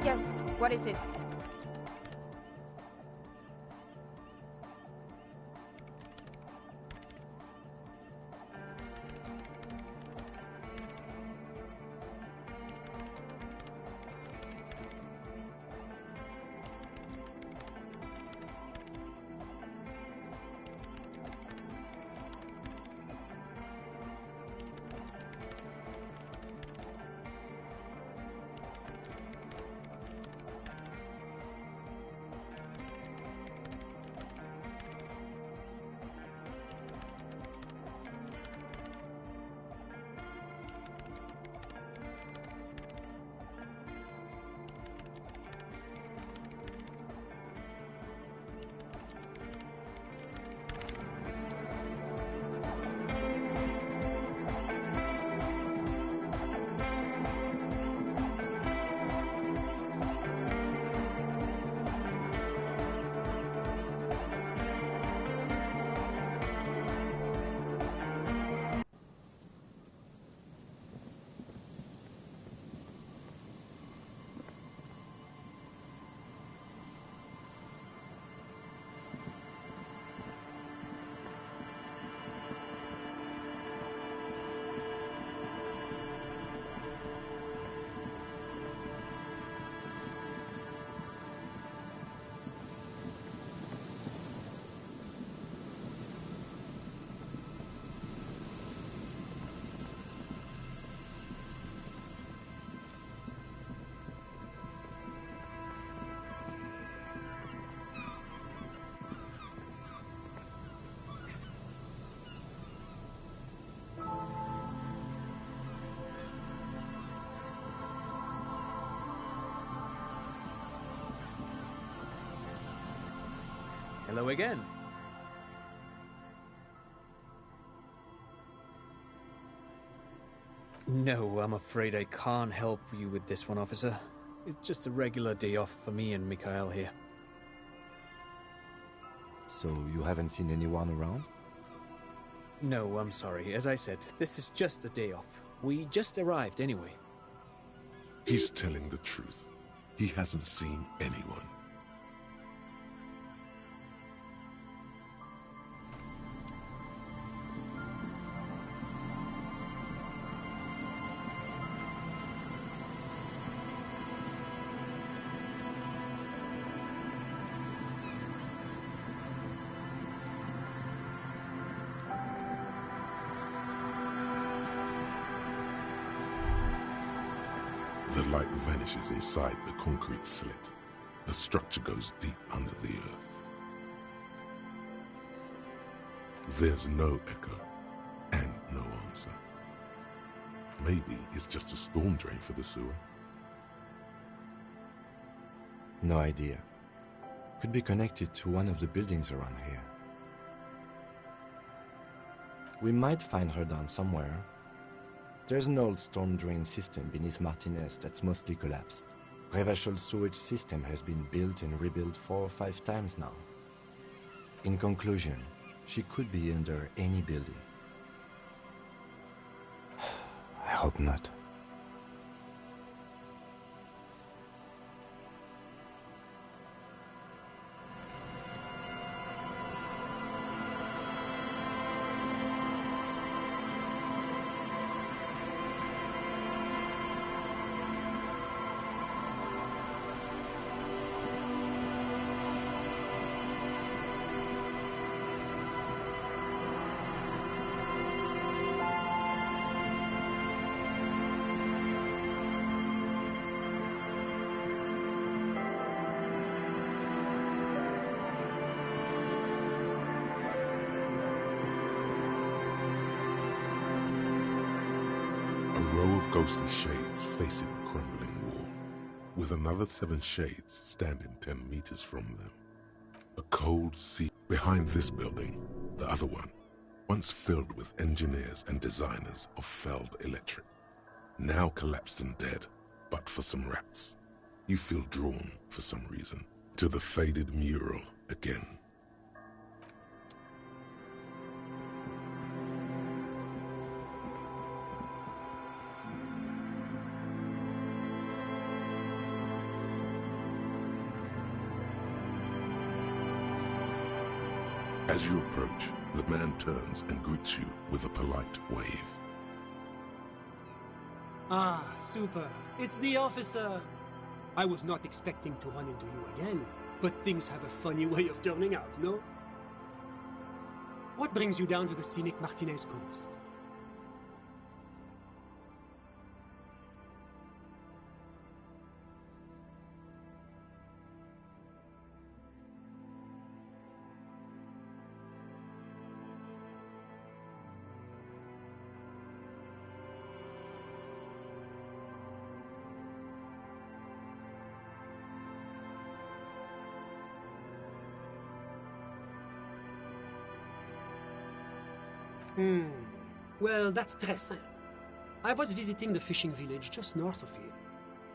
Yes, what is it? Hello again. No, I'm afraid I can't help you with this one, officer. It's just a regular day off for me and Mikhail here. So you haven't seen anyone around? No, I'm sorry. As I said, this is just a day off. We just arrived anyway. He's telling the truth. He hasn't seen anyone. The light vanishes inside the concrete slit. The structure goes deep under the earth. There's no echo and no answer. Maybe it's just a storm drain for the sewer. No idea. Could be connected to one of the buildings around here. We might find her down somewhere. There's an old storm drain system beneath Martinez that's mostly collapsed. Revachol sewage system has been built and rebuilt 4 or 5 times now. In conclusion, she could be under any building. I hope not. A row of ghostly shades facing a crumbling wall, with another 7 shades standing 10 meters from them. A cold sea behind this building, the other one, once filled with engineers and designers of Feld Electric, now collapsed and dead, but for some rats. You feel drawn, for some reason, to the faded mural again. As you approach, the man turns and greets you with a polite wave. Ah, super. It's the officer. I was not expecting to run into you again, but things have a funny way of turning out, no? What brings you down to the scenic Martinez coast? Well, that's très simple. I was visiting the fishing village just north of here.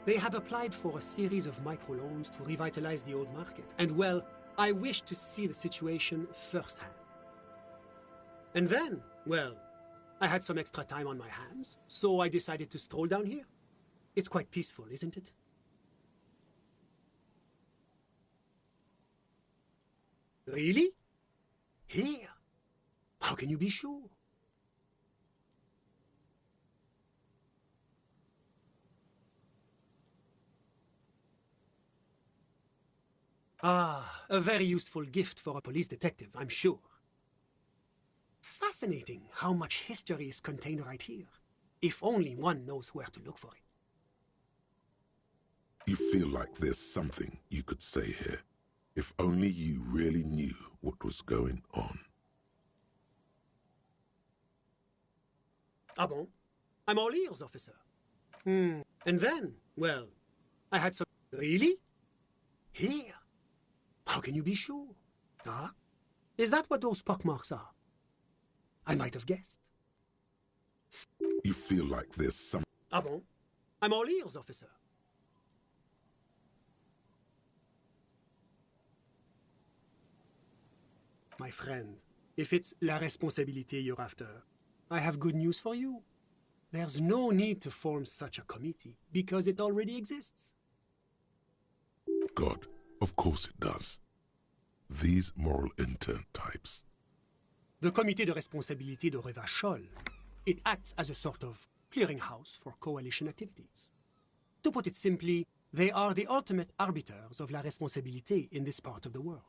They have applied for a series of microloans to revitalize the old market. And well, I wish to see the situation firsthand. And then, well, I had some extra time on my hands, so I decided to stroll down here. It's quite peaceful, isn't it? Really? Here? How can you be sure? Ah, a very useful gift for a police detective, I'm sure. Fascinating how much history is contained right here. If only one knows where to look for it. You feel like there's something you could say here, if only you really knew what was going on. Ah bon? I'm all ears, officer. And then, well, I had some... Really? Here? How can you be sure? Ah? Is that what those pockmarks are? I might have guessed. You feel like there's some... Ah bon? I'm all ears, officer. My friend, if it's la responsabilité you're after, I have good news for you. There's no need to form such a committee, because it already exists. God, of course it does. These moral intern types. The Comité de Responsabilité de Revachol. It acts as a sort of clearinghouse for coalition activities. To put it simply, they are the ultimate arbiters of la responsabilité in this part of the world.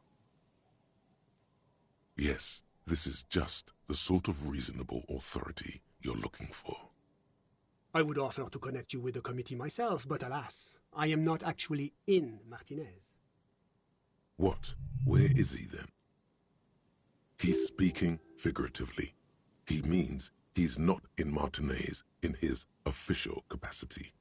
Yes, this is just the sort of reasonable authority you're looking for. I would offer to connect you with the committee myself, but alas, I am not actually in Martinez. What? Where is he then? He's speaking figuratively. He means he's not in Martinez in his official capacity.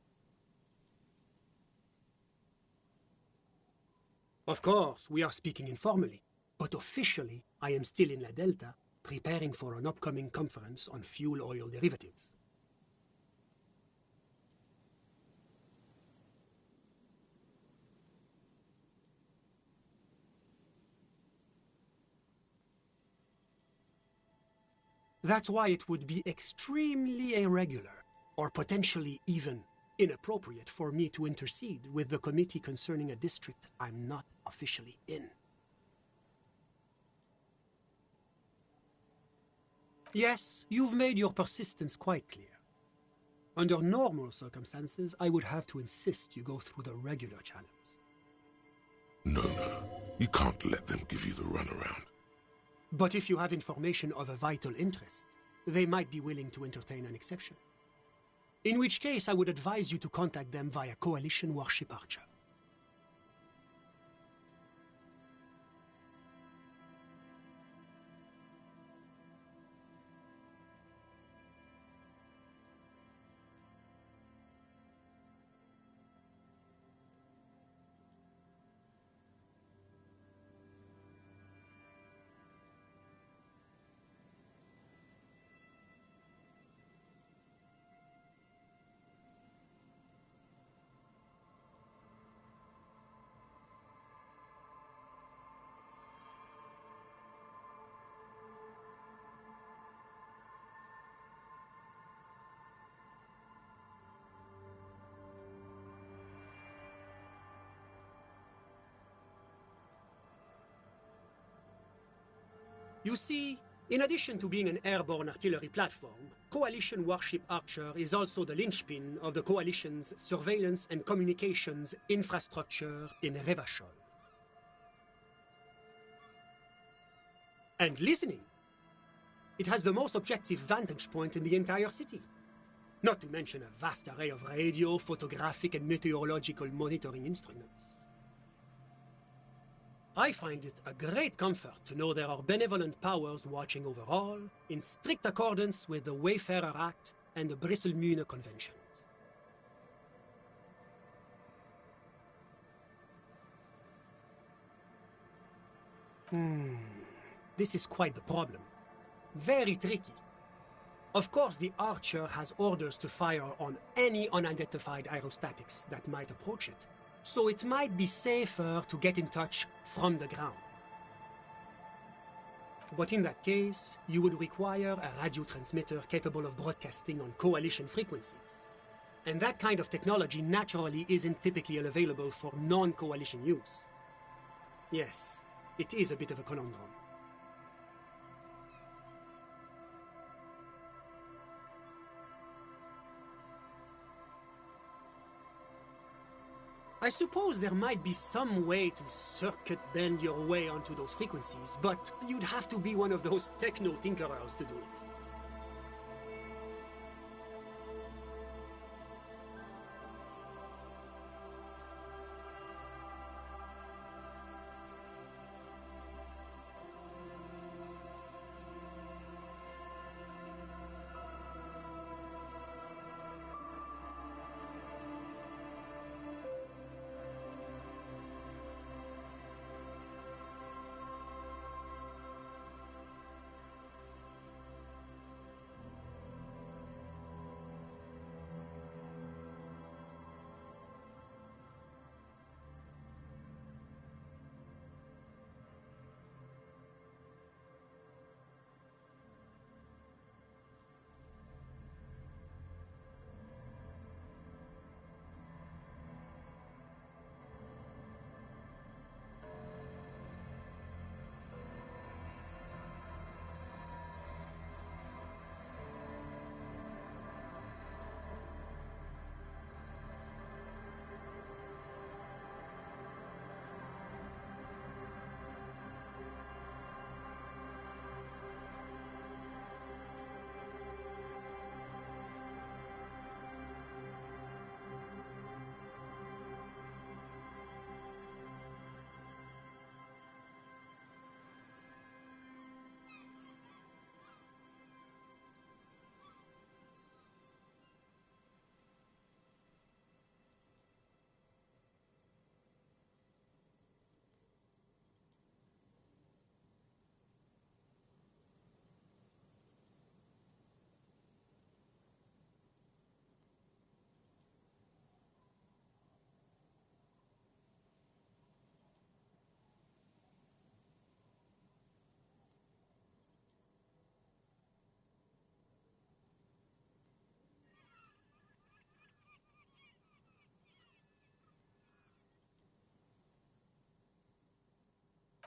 Of course, we are speaking informally, but officially, I am still in La Delta, preparing for an upcoming conference on fuel oil derivatives. That's why it would be extremely irregular, or potentially even inappropriate for me to intercede with the committee concerning a district I'm not officially in. Yes, you've made your persistence quite clear. Under normal circumstances, I would have to insist you go through the regular channels. No, you can't let them give you the runaround. But if you have information of a vital interest, they might be willing to entertain an exception. In which case, I would advise you to contact them via Coalition Warship Archer. You see, in addition to being an airborne artillery platform, Coalition Warship Archer is also the linchpin of the Coalition's surveillance and communications infrastructure in Revachol. And listening. It has the most objective vantage point in the entire city. Not to mention a vast array of radio, photographic, and meteorological monitoring instruments. I find it a great comfort to know there are benevolent powers watching over all, in strict accordance with the Wayfarer Act and the Brüssel-Mühne Conventions. This is quite the problem. Very tricky. Of course, the Archer has orders to fire on any unidentified aerostatics that might approach it, so it might be safer to get in touch from the ground. But in that case, you would require a radio transmitter capable of broadcasting on coalition frequencies. And that kind of technology naturally isn't typically available for non-coalition use. Yes, it is a bit of a conundrum. I suppose there might be some way to circuit bend your way onto those frequencies, but you'd have to be one of those techno-tinkerers to do it.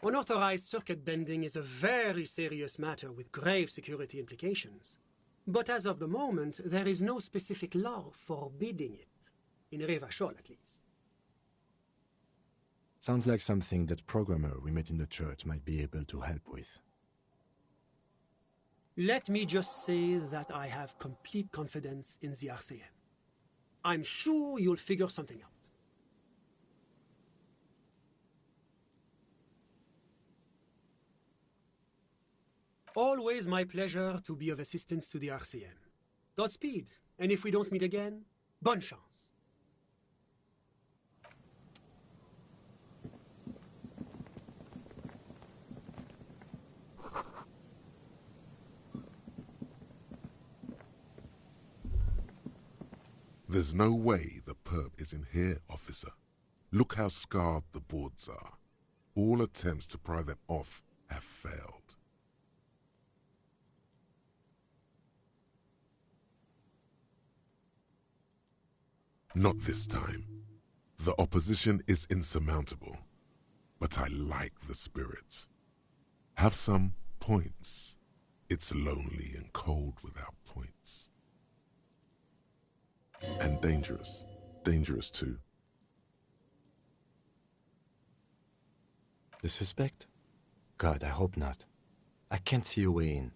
Unauthorized circuit bending is a very serious matter with grave security implications. But as of the moment, there is no specific law forbidding it. In Revachol, at least. Sounds like something that programmer we met in the church might be able to help with. Let me just say that I have complete confidence in the RCM. I'm sure you'll figure something out. Always my pleasure to be of assistance to the RCM. Godspeed, and if we don't meet again, bonne chance. There's no way the perp is in here, officer. Look how scarred the boards are. All attempts to pry them off have failed. Not this time. The opposition is insurmountable, but I like the spirit. Have some points. It's lonely and cold without points. And dangerous. Dangerous too. The suspect? God, I hope not. I can't see a way in,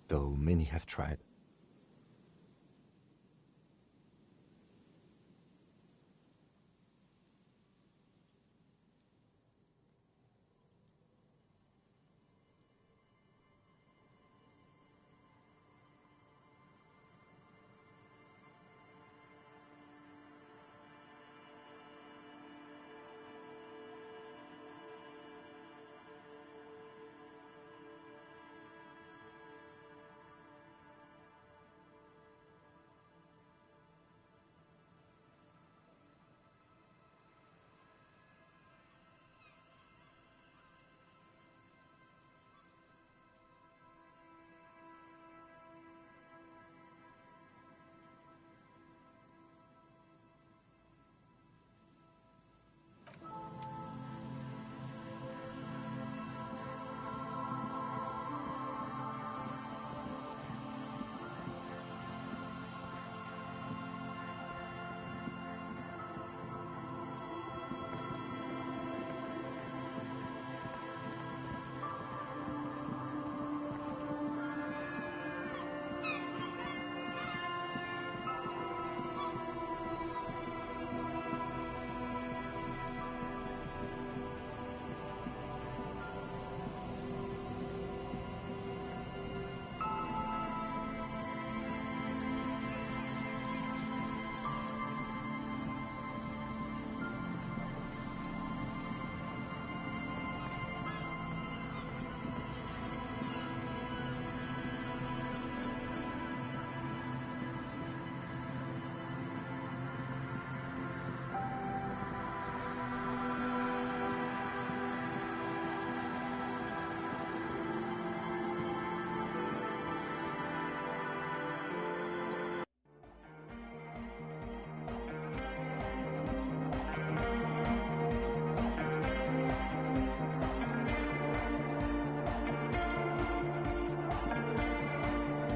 though many have tried.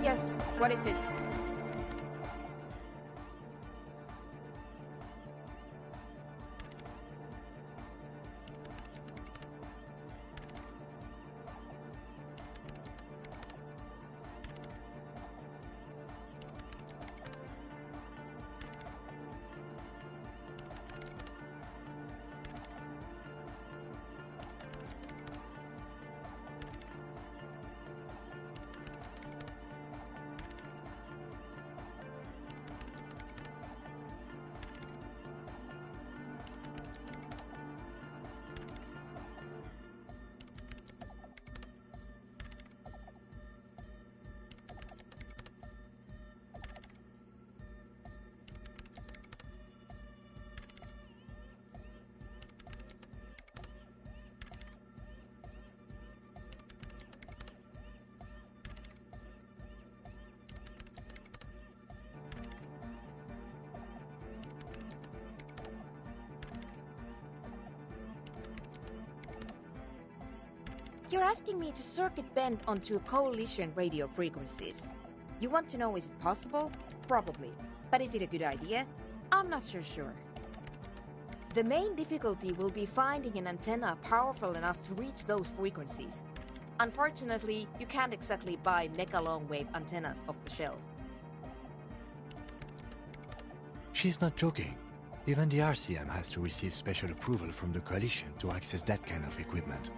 Yes, what is it? You're asking me to circuit bend onto coalition radio frequencies. You want to know, is it possible? Probably. But is it a good idea? I'm not so sure. The main difficulty will be finding an antenna powerful enough to reach those frequencies. Unfortunately, you can't exactly buy mega long-wave antennas off the shelf. She's not joking. Even the RCM has to receive special approval from the coalition to access that kind of equipment.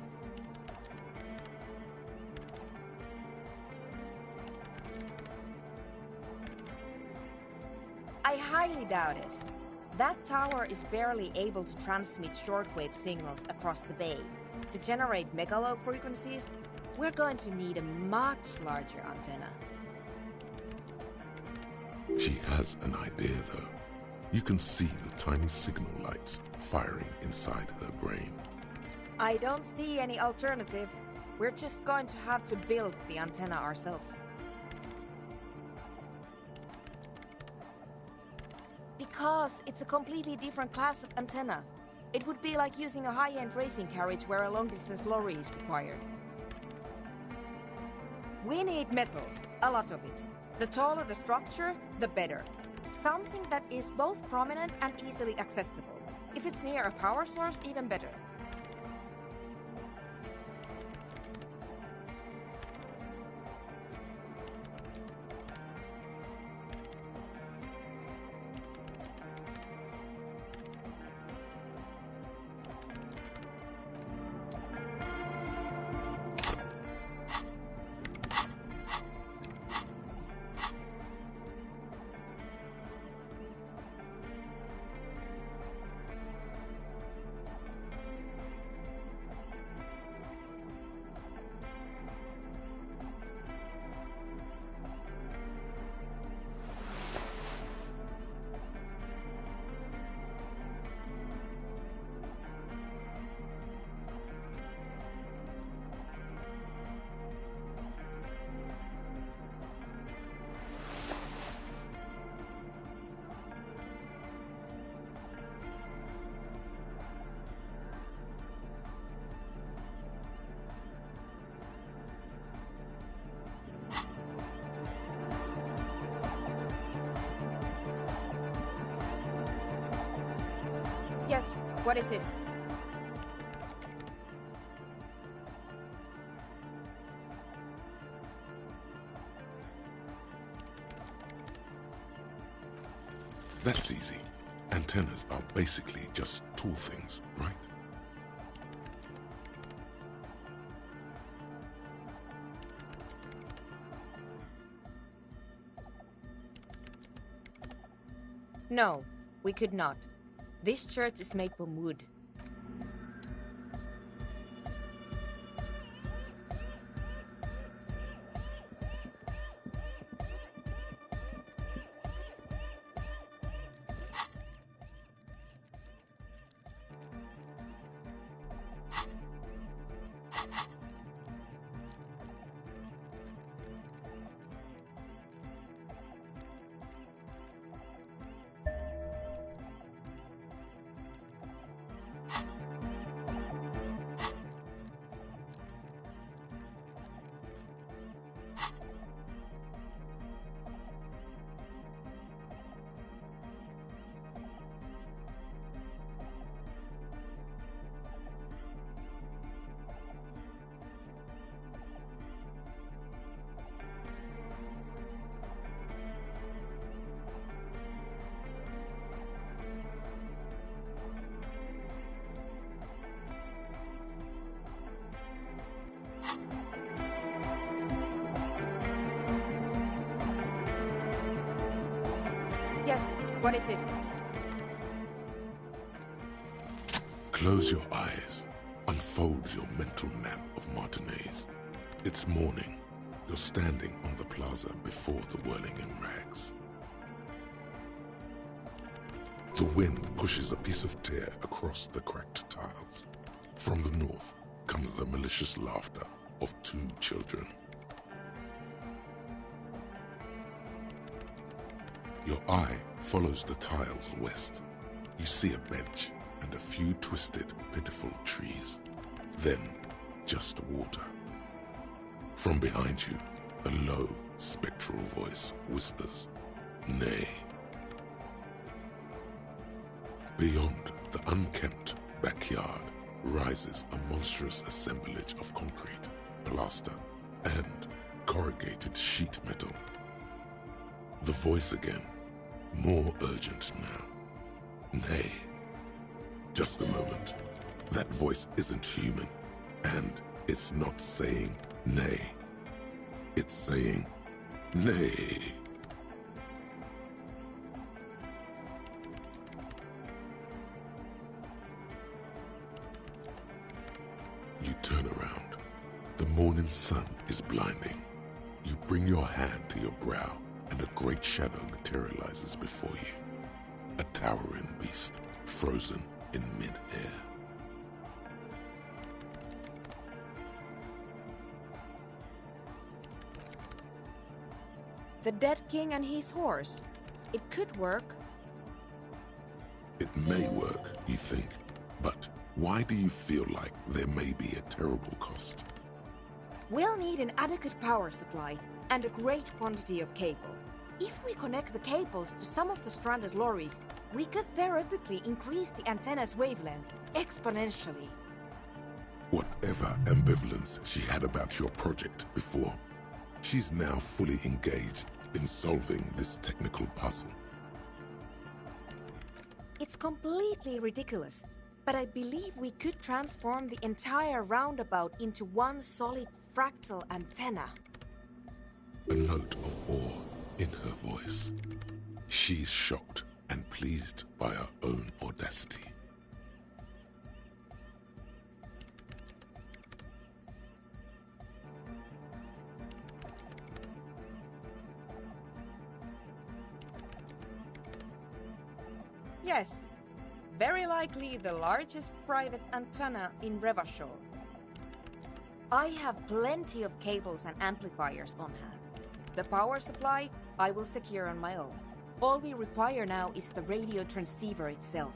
I highly doubt it. That tower is barely able to transmit shortwave signals across the bay. To generate megalow frequencies, we're going to need a much larger antenna. She has an idea, though. You can see the tiny signal lights firing inside her brain. I don't see any alternative. We're just going to have to build the antenna ourselves. Because it's a completely different class of antenna. It would be like using a high-end racing carriage where a long-distance lorry is required. We need metal, a lot of it. The taller the structure, the better. Something that is both prominent and easily accessible. If it's near a power source, even better. Yes, what is it? That's easy. Antennas are basically just tool things, right? No, we could not. This church is made from wood. Yes, what is it? Close your eyes. Unfold your mental map of Martinez. It's morning. You're standing on the plaza before the whirling in rags. The wind pushes a piece of tear across the cracked tiles. From the north comes the malicious laughter of two children. Your eye follows the tiles west. You see a bench and a few twisted, pitiful trees. Then, just water. From behind you, a low, spectral voice whispers, "Nay." Beyond the unkempt backyard rises a monstrous assemblage of concrete, plaster, and corrugated sheet metal. The voice again, more urgent now. "Nay." Just a moment. That voice isn't human, and it's not saying nay. It's saying nay. You turn around. The morning sun is blinding. You bring your hand to your brow, and a great shadow materializes before you. A towering beast, frozen in mid-air. The dead king and his horse. It could work. It may work, you think, but why do you feel like there may be a terrible cost? We'll need an adequate power supply and a great quantity of cable. If we connect the cables to some of the stranded lorries, we could theoretically increase the antenna's wavelength exponentially. Whatever ambivalence she had about your project before, she's now fully engaged in solving this technical puzzle. It's completely ridiculous, but I believe we could transform the entire roundabout into one solid fractal antenna. A note of awe in her voice. She's shocked and pleased by her own audacity. Yes, very likely the largest private antenna in Revachol. I have plenty of cables and amplifiers on hand. The power supply I will secure on my own. All we require now is the radio transceiver itself.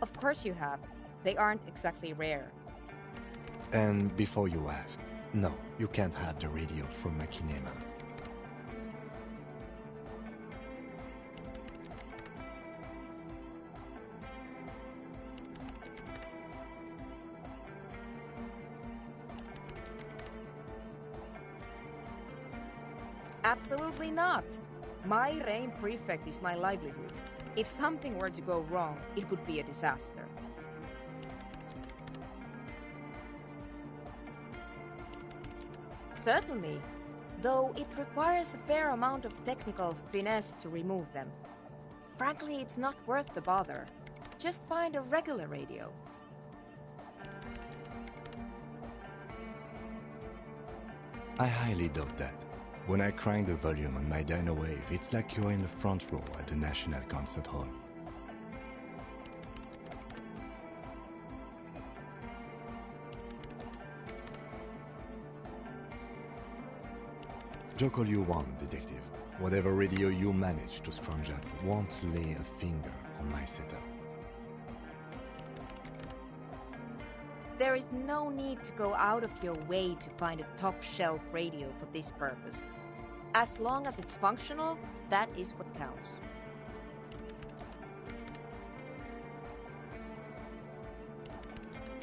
Of course you have. They aren't exactly rare. And before you ask, no, you can't have the radio from Machinima. Absolutely not. My reign prefect is my livelihood. If something were to go wrong, it would be a disaster. Certainly, though it requires a fair amount of technical finesse to remove them. Frankly, it's not worth the bother. Just find a regular radio. I highly doubt that. When I crank the volume on my dyno wave, it's like you're in the front row at the National Concert Hall. Joke all you want, detective. Whatever radio you manage to scrounge up won't lay a finger on my setup. There is no need to go out of your way to find a top-shelf radio for this purpose. As long as it's functional, that is what counts.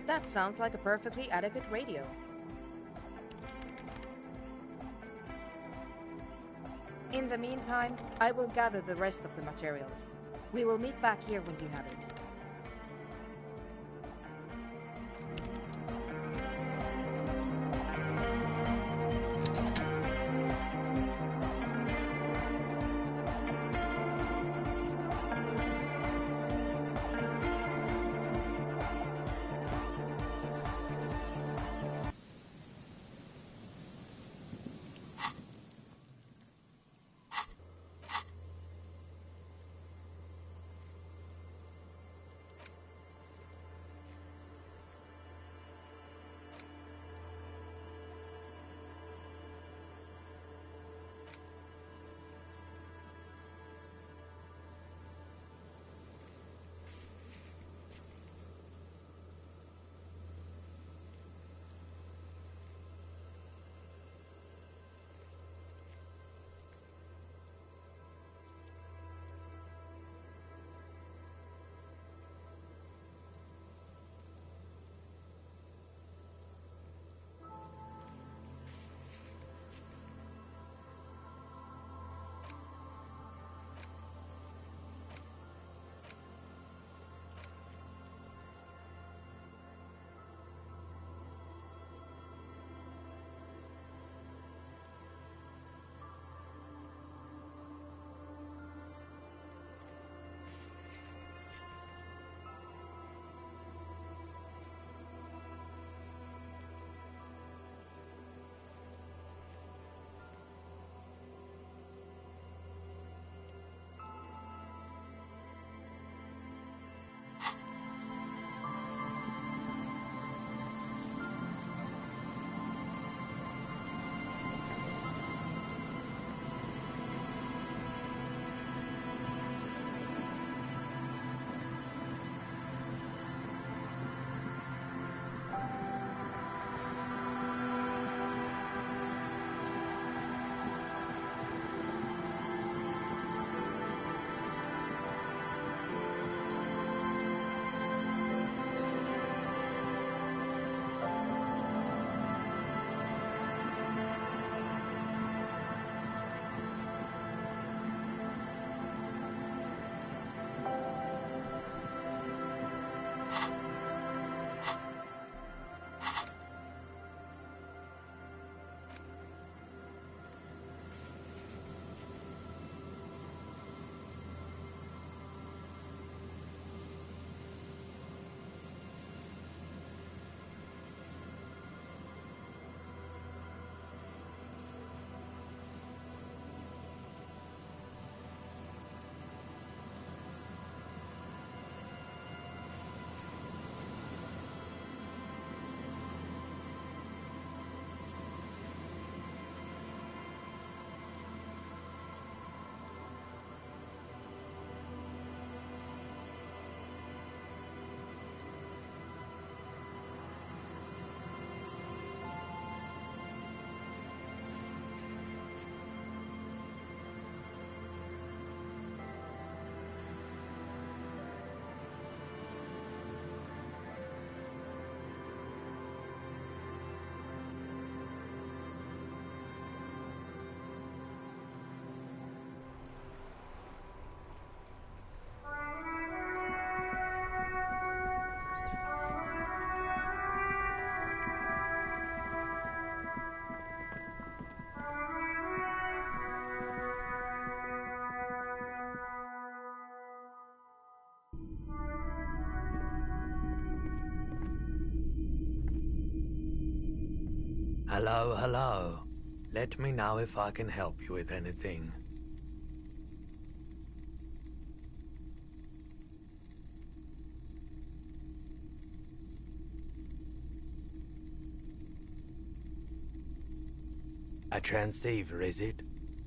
That sounds like a perfectly adequate radio. In the meantime, I will gather the rest of the materials. We will meet back here when you have it. Hello, hello. Let me know if I can help you with anything. A transceiver, is it?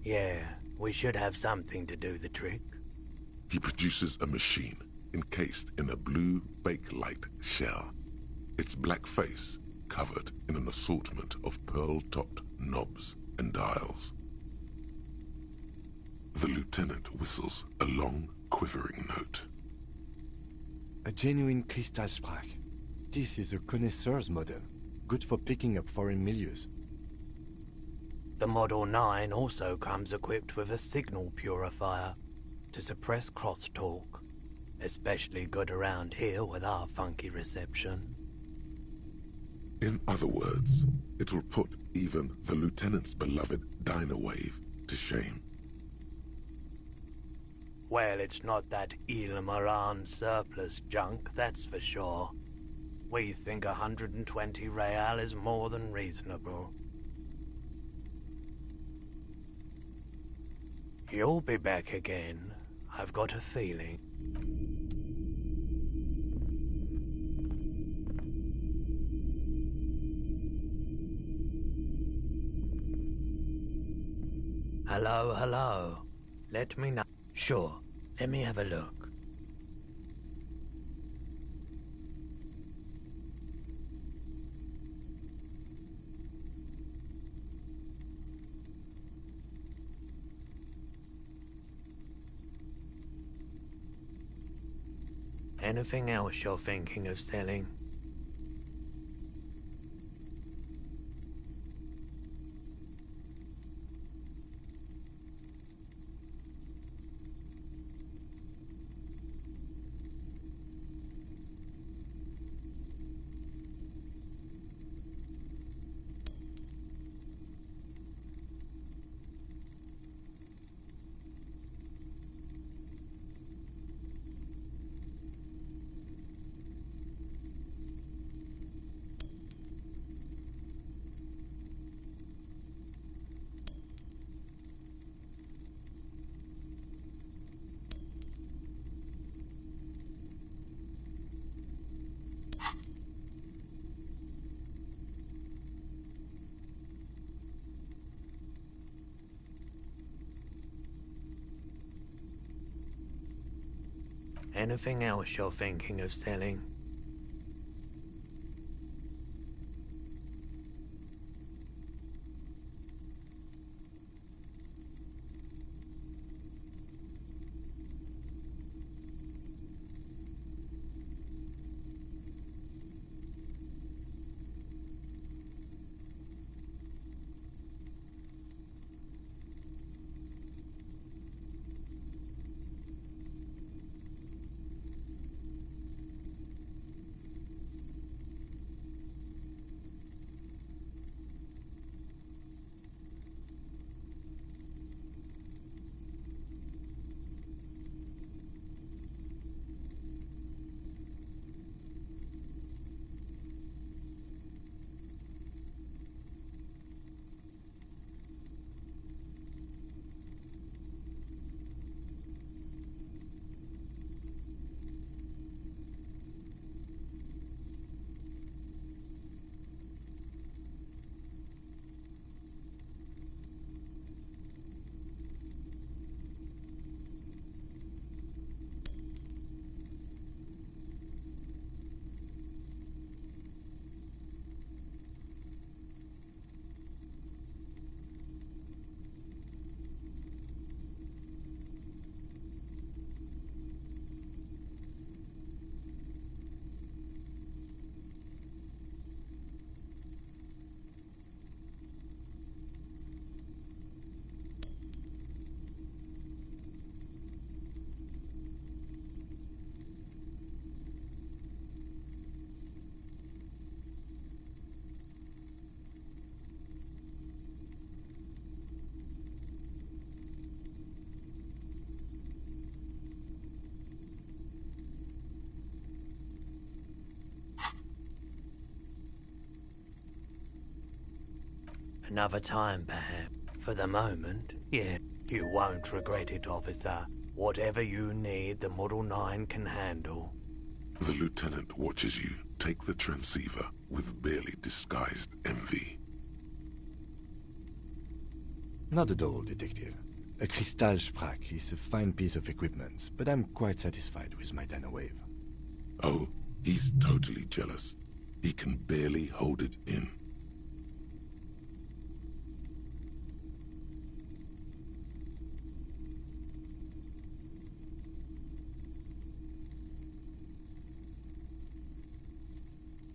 Yeah, we should have something to do the trick. He produces a machine encased in a blue bakelite shell. Its black face covered in an assortment of pearl-topped knobs and dials. The lieutenant whistles a long, quivering note. A genuine Kristallsprach. This is a connoisseur's model, good for picking up foreign milieus. The Model 9 also comes equipped with a signal purifier to suppress crosstalk, especially good around here with our funky reception. In other words, it will put even the lieutenant's beloved Dynawave to shame. Well, it's not that Ilmaran surplus junk, that's for sure. We think 120 real is more than reasonable. You'll be back again, I've got a feeling. Hello, hello. Let me know. Sure, let me have a look. Anything else you're thinking of selling? Anything else you're thinking of selling? Another time, perhaps. For the moment, yeah. You won't regret it, officer. Whatever you need, the Model 9 can handle. The lieutenant watches you take the transceiver with barely disguised envy. Not at all, Detective. A Kristallsprach is a fine piece of equipment, but I'm quite satisfied with my nanowave. Oh, he's totally jealous. He can barely hold it in.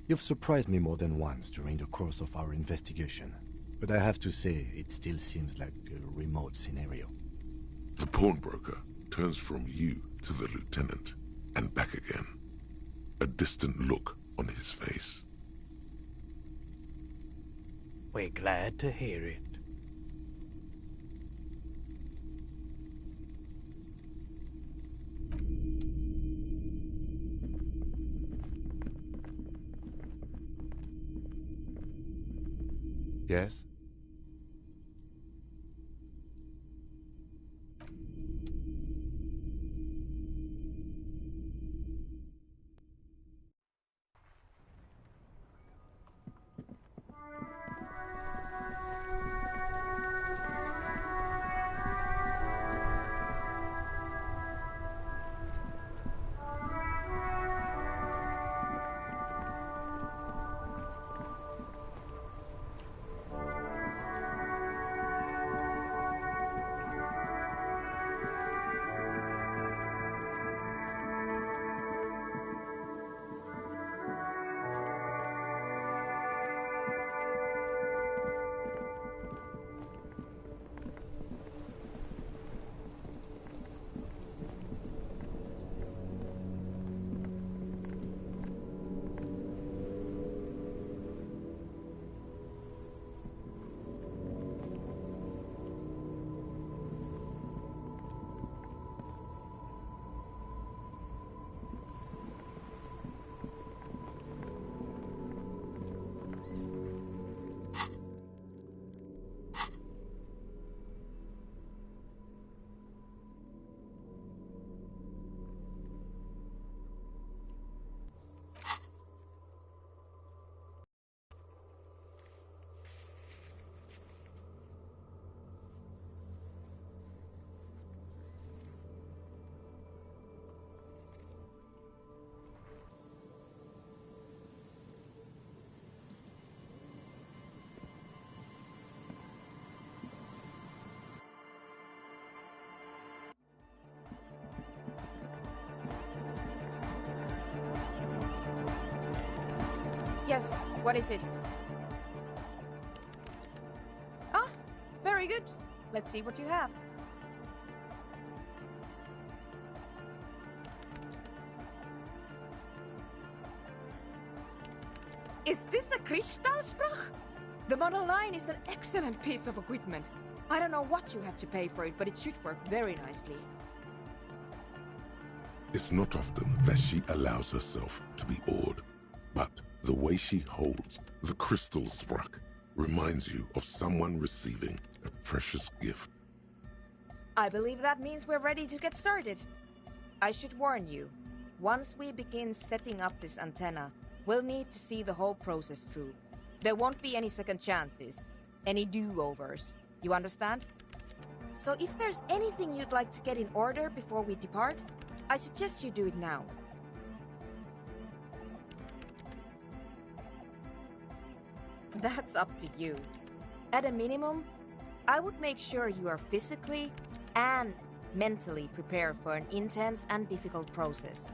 You've surprised me more than once during the course of our investigation, but I have to say it still seems like a remote scenario. The pawnbroker turns from you to the lieutenant, and back again. A distant look on his face. We're glad to hear it. Yes? Yes, what is it? Ah, very good. Let's see what you have. Is this a Kristallsprach? The Model 9 is an excellent piece of equipment. I don't know what you had to pay for it, but it should work very nicely. It's not often that she allows herself to be awed, but the way she holds the Kristallsprach reminds you of someone receiving a precious gift. I believe that means we're ready to get started. I should warn you, once we begin setting up this antenna, we'll need to see the whole process through. There won't be any second chances, any do-overs. You understand? So if there's anything you'd like to get in order before we depart, I suggest you do it now. That's up to you. At a minimum, I would make sure you are physically and mentally prepared for an intense and difficult process.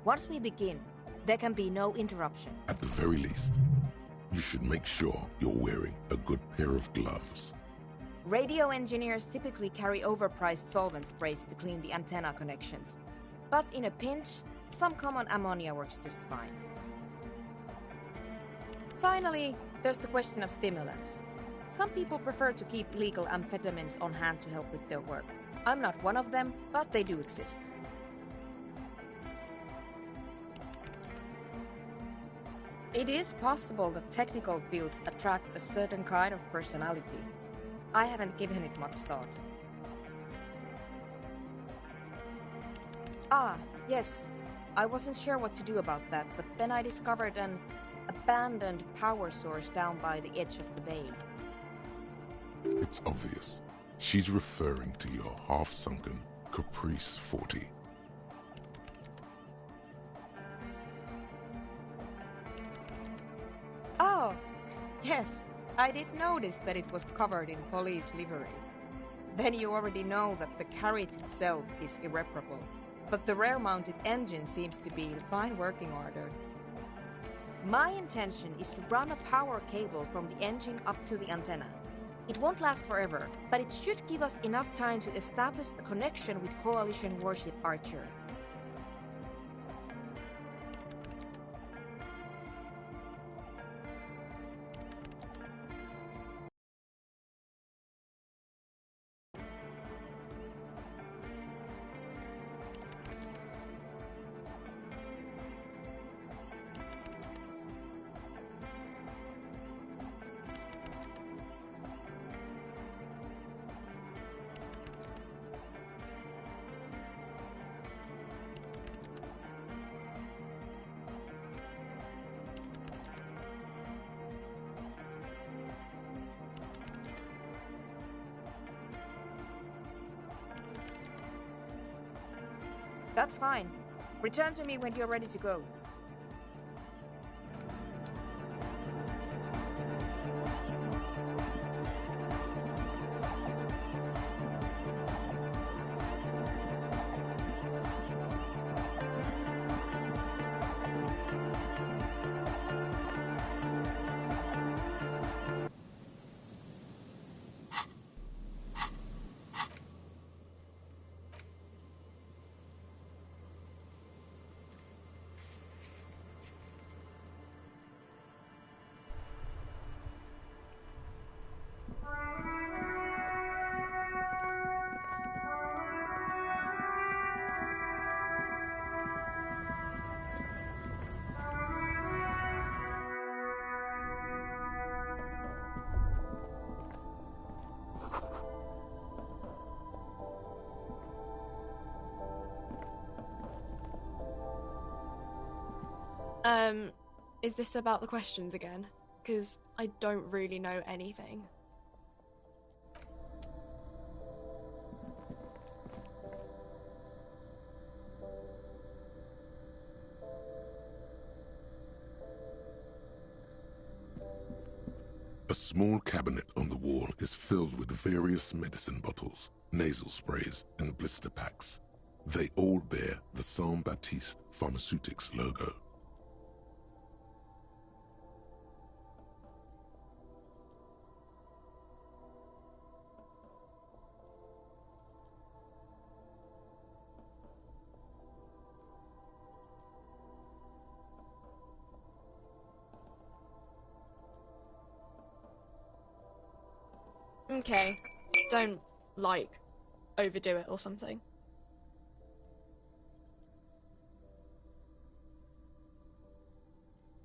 Once we begin, there can be no interruption. At the very least, you should make sure you're wearing a good pair of gloves. Radio engineers typically carry overpriced solvent sprays to clean the antenna connections. But in a pinch, some common ammonia works just fine. Finally, there's the question of stimulants. Some people prefer to keep legal amphetamines on hand to help with their work. I'm not one of them, but they do exist. It is possible that technical fields attract a certain kind of personality. I haven't given it much thought. Ah, yes. I wasn't sure what to do about that, but then I discovered an abandoned power source down by the edge of the bay. It's obvious. She's referring to your half-sunken Caprice 40. Oh, yes. I did notice that it was covered in police livery. Then you already know that the carriage itself is irreparable. But the rear-mounted engine seems to be in fine working order. My intention is to run a power cable from the engine up to the antenna. It won't last forever, but it should give us enough time to establish a connection with Coalition warship Archer. That's fine. Return to me when you're ready to go. Is this about the questions again? Because I don't really know anything. A small cabinet on the wall is filled with various medicine bottles, nasal sprays, and blister packs. They all bear the Saint Baptiste Pharmaceutics logo. Okay, don't, like, overdo it or something.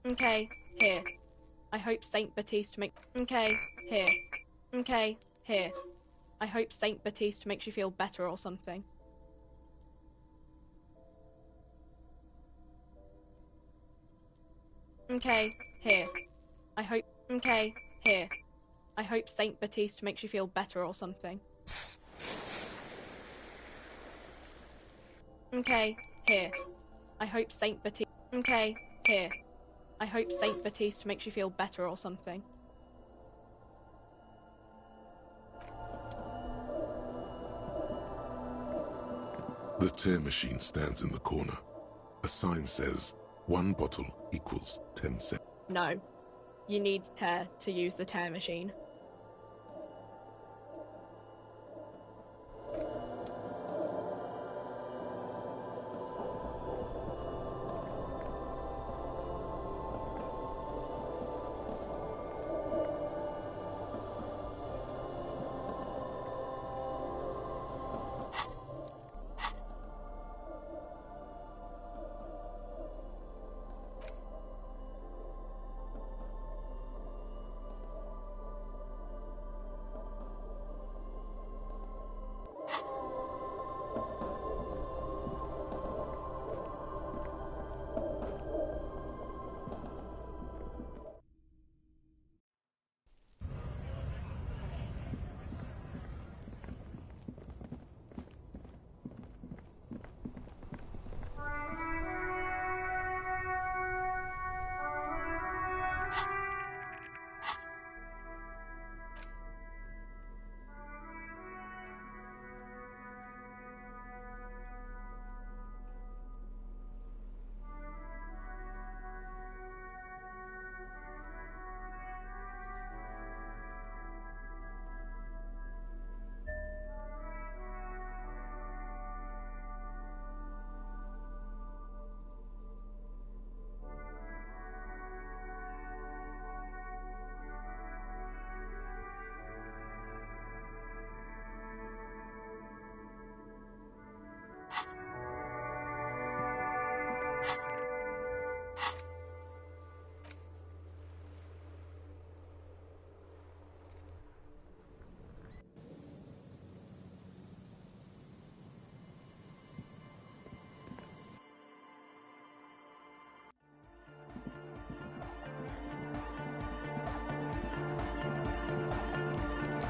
Okay, here. I hope Saint Baptiste make. Okay, here. Okay, here. I hope Saint Baptiste makes you feel better or something. Okay, here. I hope. Okay, here. I hope Saint Baptiste makes you feel better or something. Okay, here. I hope Saint Baptiste. Okay, here. I hope Saint Baptiste makes you feel better or something. The tear machine stands in the corner. A sign says, 1 bottle equals 10 cents. No. You need tear to use the tear machine.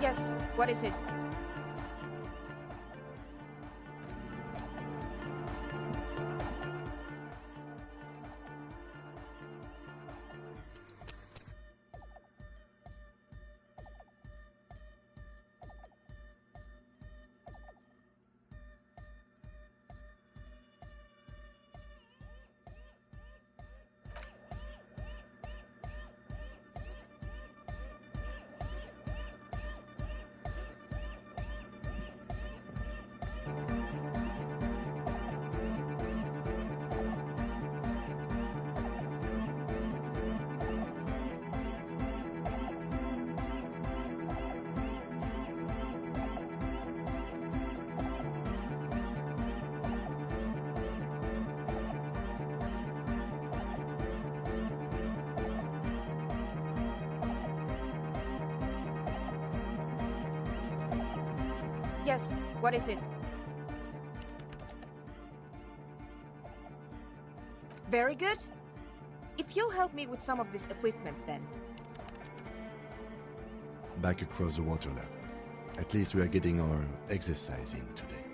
Yes, what is it? Yes, what is it? Very good. If you'll help me with some of this equipment then. Back across the water lab. At least we are getting our exercise in today.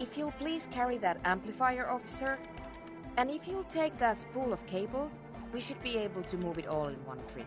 If you'll please carry that amplifier, officer, and if you'll take that spool of cable, we should be able to move it all in one trip.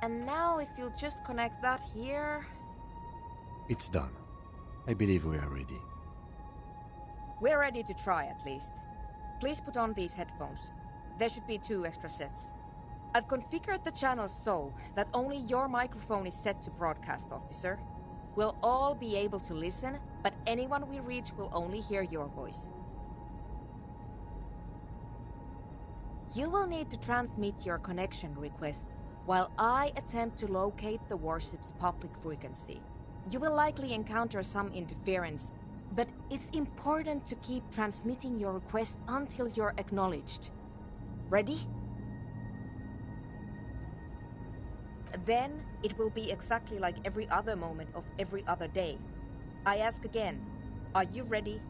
And now if you'll just connect that here... It's done. I believe we are ready. We're ready to try at least. Please put on these headphones. There should be 2 extra sets. I've configured the channels so that only your microphone is set to broadcast, officer. We'll all be able to listen, but anyone we reach will only hear your voice. You will need to transmit your connection request while I attempt to locate the warship's public frequency. You will likely encounter some interference, but it's important to keep transmitting your request until you're acknowledged. Ready? Then it will be exactly like every other moment of every other day. I ask again, are you ready?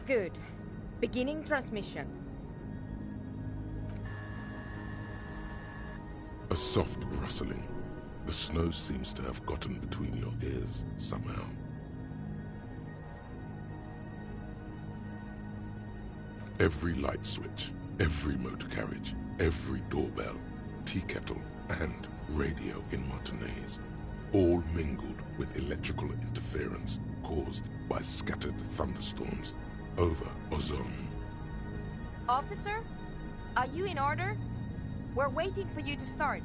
Good. Beginning transmission. A soft rustling. The snow seems to have gotten between your ears somehow. Every light switch, every motor carriage, every doorbell, tea kettle, and radio in Martinez, all mingled with electrical interference caused by scattered thunderstorms over Ozone. Officer, are you in order? We're waiting for you to start.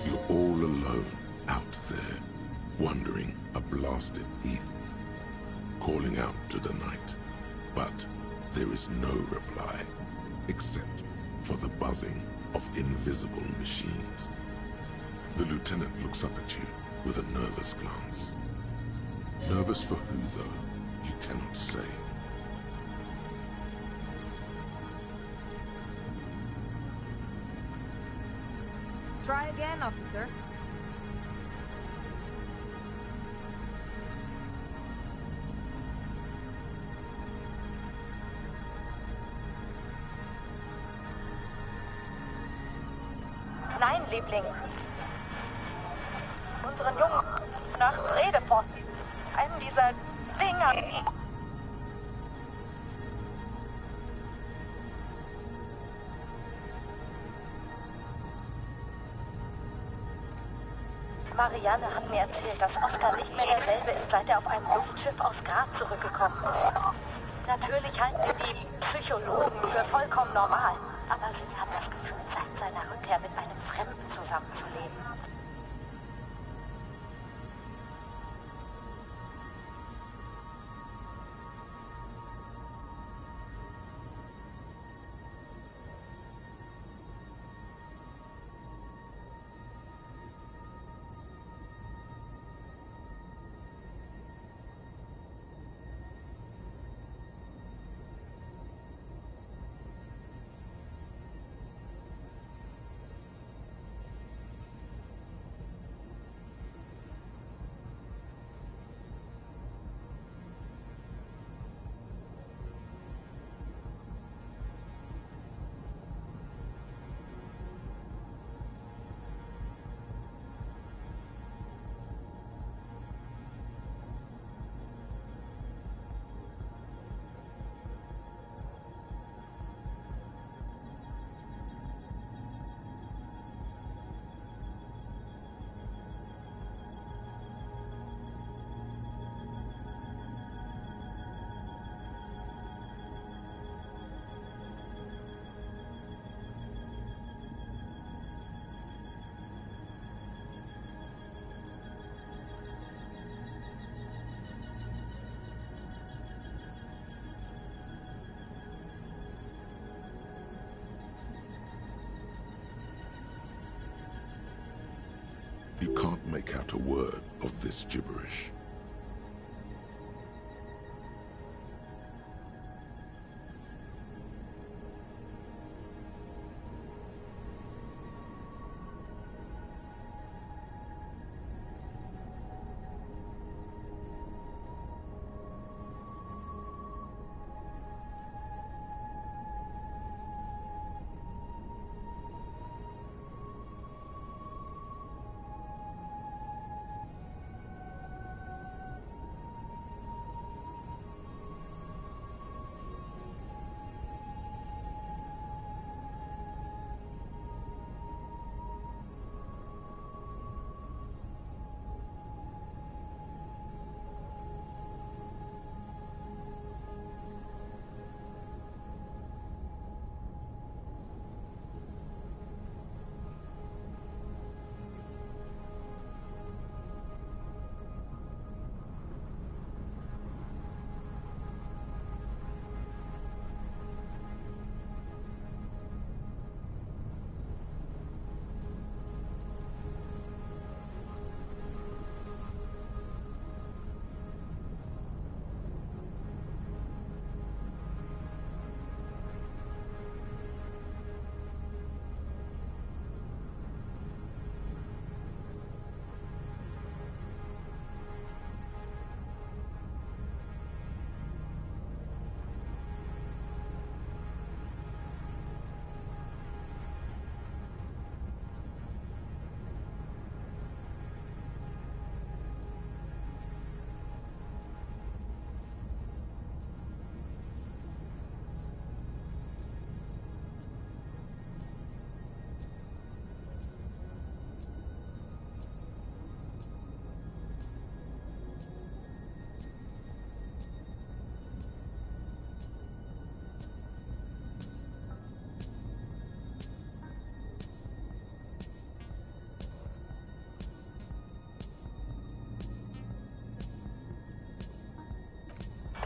You're all alone out there, wandering a blasted heath, calling out to the night. But there is no reply, except for the buzzing of invisible machines. The lieutenant looks up at you with a nervous glance. Nervous for who, though, you cannot say. Try again, officer. Liebling. Unseren Jungen nach Redeposten. Einen dieser Dinger. Marianne hat mir erzählt, dass Oskar nicht mehr derselbe ist, seit er auf einem Luftschiff aus Graz zurückgekommen ist. Natürlich halten wir die Psychologen für vollkommen normal, aber sie haben das Gefühl, seit seiner Rückkehr mit einem Fremden zusammenzuleben. You can't make out a word of this gibberish.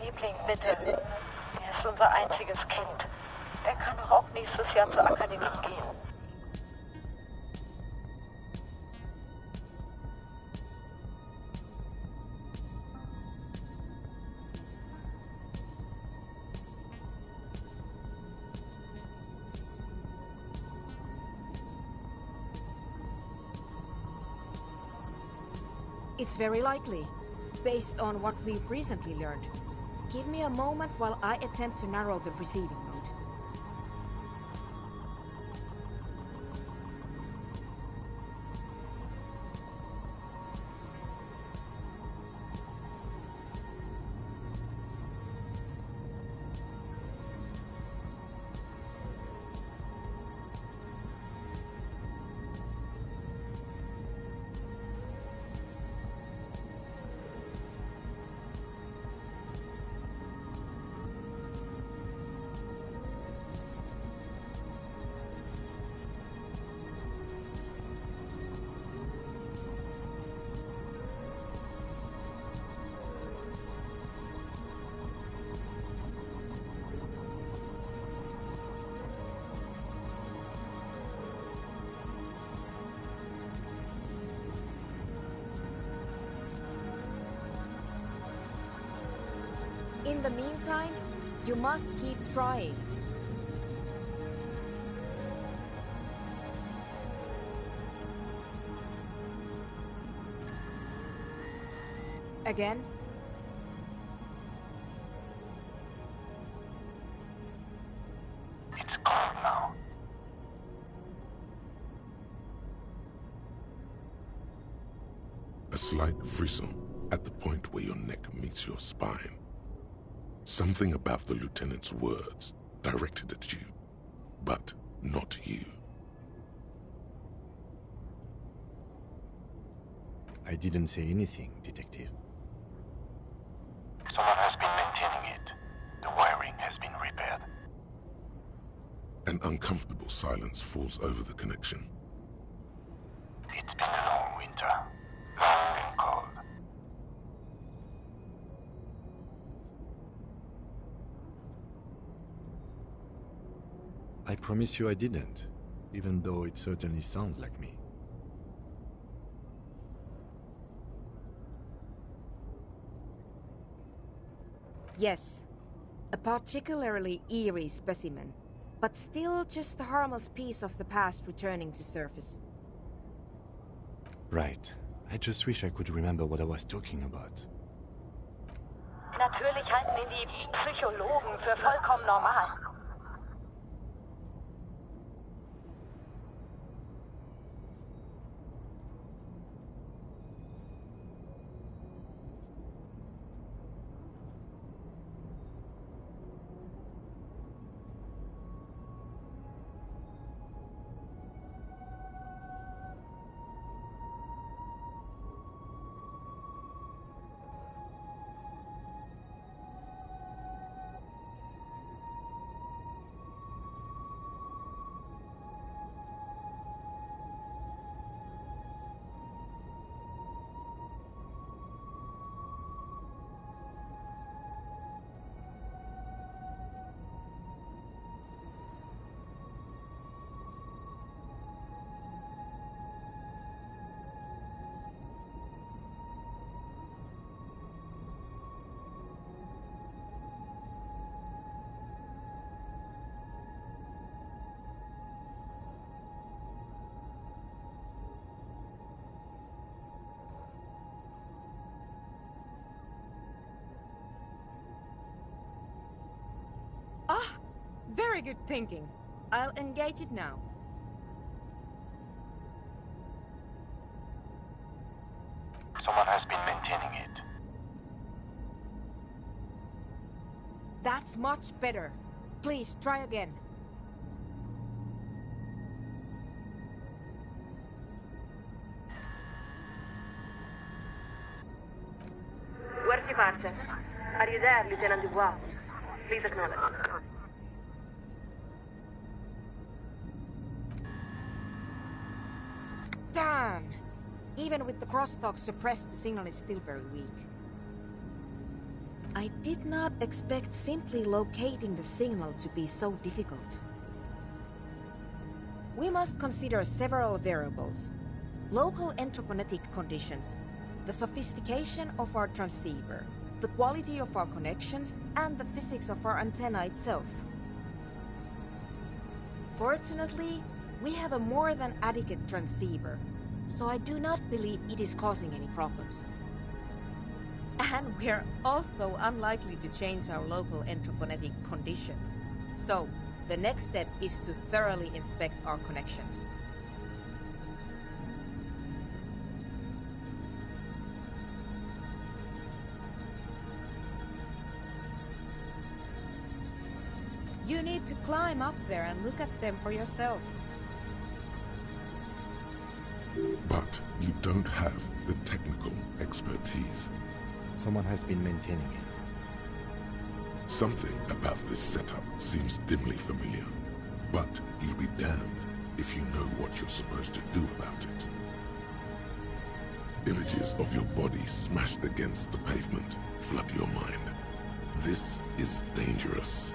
Liebling, bitte. Er ist unser einziges Kind. Er kann doch auch nächstes Jahr zur Akademie gehen. It's very likely, based on what we've recently learned. Give me a moment while I attempt to narrow the receiving mode. In the meantime, you must keep trying. Again? It's cold now. A slight frisson at the point where your neck meets your spine. Something about the lieutenant's words directed at you, but not you. I didn't say anything, Detective. Someone has been maintaining it. The wiring has been repaired. An uncomfortable silence falls over the connection. It's been a long winter. Long and cold. I promise you I didn't, even though it certainly sounds like me. Yes, a particularly eerie specimen, but still just a harmless piece of the past returning to surface. Right. I just wish I could remember what I was talking about. Natürlich halten ihn die Psychologen für vollkommen normal. Ah, very good thinking. I'll engage it now. Someone has been maintaining it. That's much better. Please, try again. Where's departure? Are you there, Lieutenant Dubois? Please acknowledge. Damn! Even with the crosstalk suppressed, the signal is still very weak. I did not expect simply locating the signal to be so difficult. We must consider several variables. Local anthroponetic conditions, the sophistication of our transceiver, the quality of our connections, and the physics of our antenna itself. Fortunately, we have a more than adequate transceiver, so I do not believe it is causing any problems. And we're also unlikely to change our local anthroponetic conditions. So, the next step is to thoroughly inspect our connections. You need to climb up there and look at them for yourself. But you don't have the technical expertise. Someone has been maintaining it. Something about this setup seems dimly familiar, but you'll be damned if you know what you're supposed to do about it. Images of your body smashed against the pavement flood your mind. This is dangerous.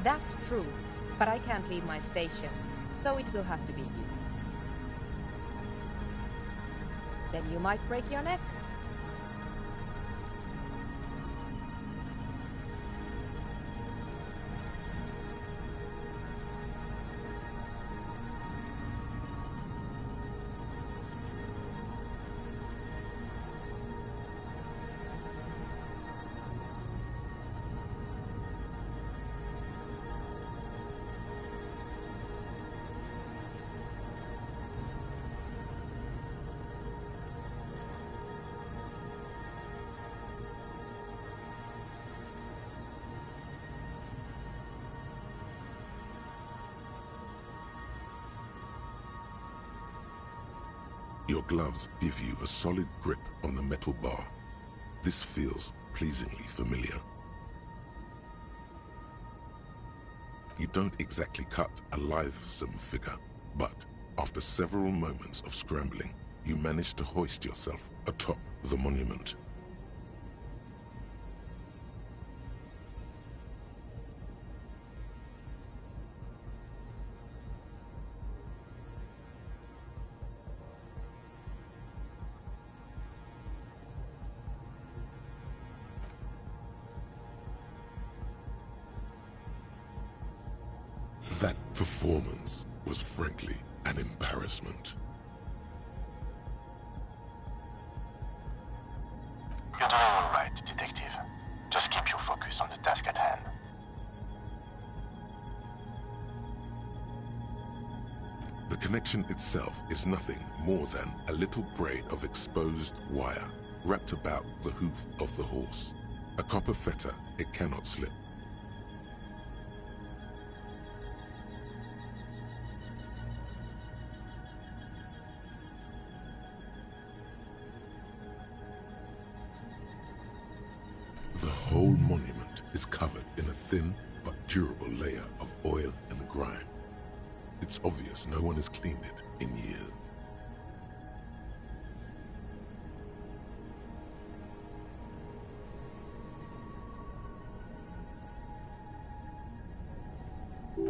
That's true, but I can't leave my station, so it will have to be you. Then you might break your neck. Your gloves give you a solid grip on the metal bar. This feels pleasingly familiar. You don't exactly cut a lithesome figure, but after several moments of scrambling, you manage to hoist yourself atop the monument. That performance was frankly an embarrassment. You're doing all right, Detective. Just keep your focus on the task at hand. The connection itself is nothing more than a little braid of exposed wire wrapped about the hoof of the horse. A copper fetter, it cannot slip. The whole monument is covered in a thin but durable layer of oil and grime. It's obvious no one has cleaned it in years.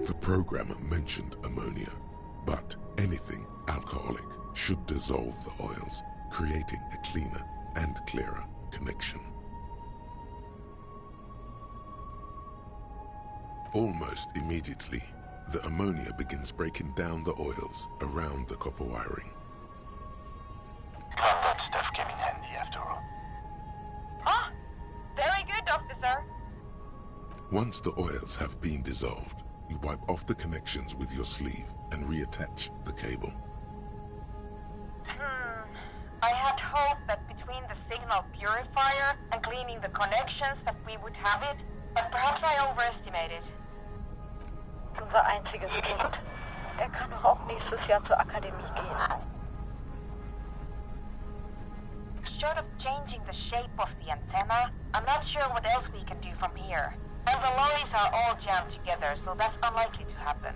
The programmer mentioned ammonia, but anything alcoholic should dissolve the oils, creating a cleaner and clearer connection. Almost immediately, the ammonia begins breaking down the oils around the copper wiring. Glad that stuff came in handy after all. Ah, very good, officer. Once the oils have been dissolved, you wipe off the connections with your sleeve and reattach the cable. I had hoped that between the signal purifier and cleaning the connections that we would have it, but perhaps I overestimated. Unser einziges Kind. Kann auch nächstes Jahr zur Akademie gehen. Short of changing the shape of the antenna, I'm not sure what else we can do from here. And the lorries are all jammed together, so that's unlikely to happen.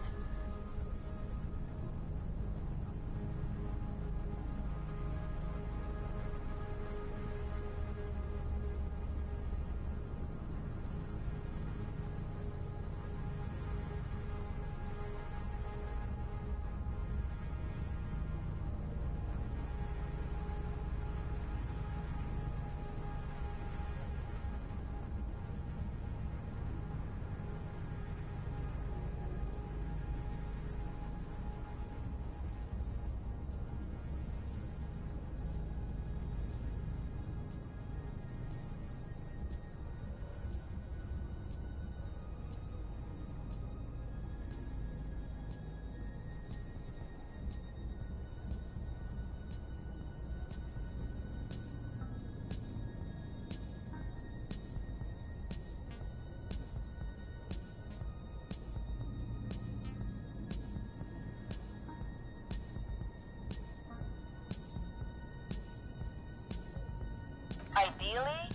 Ideally,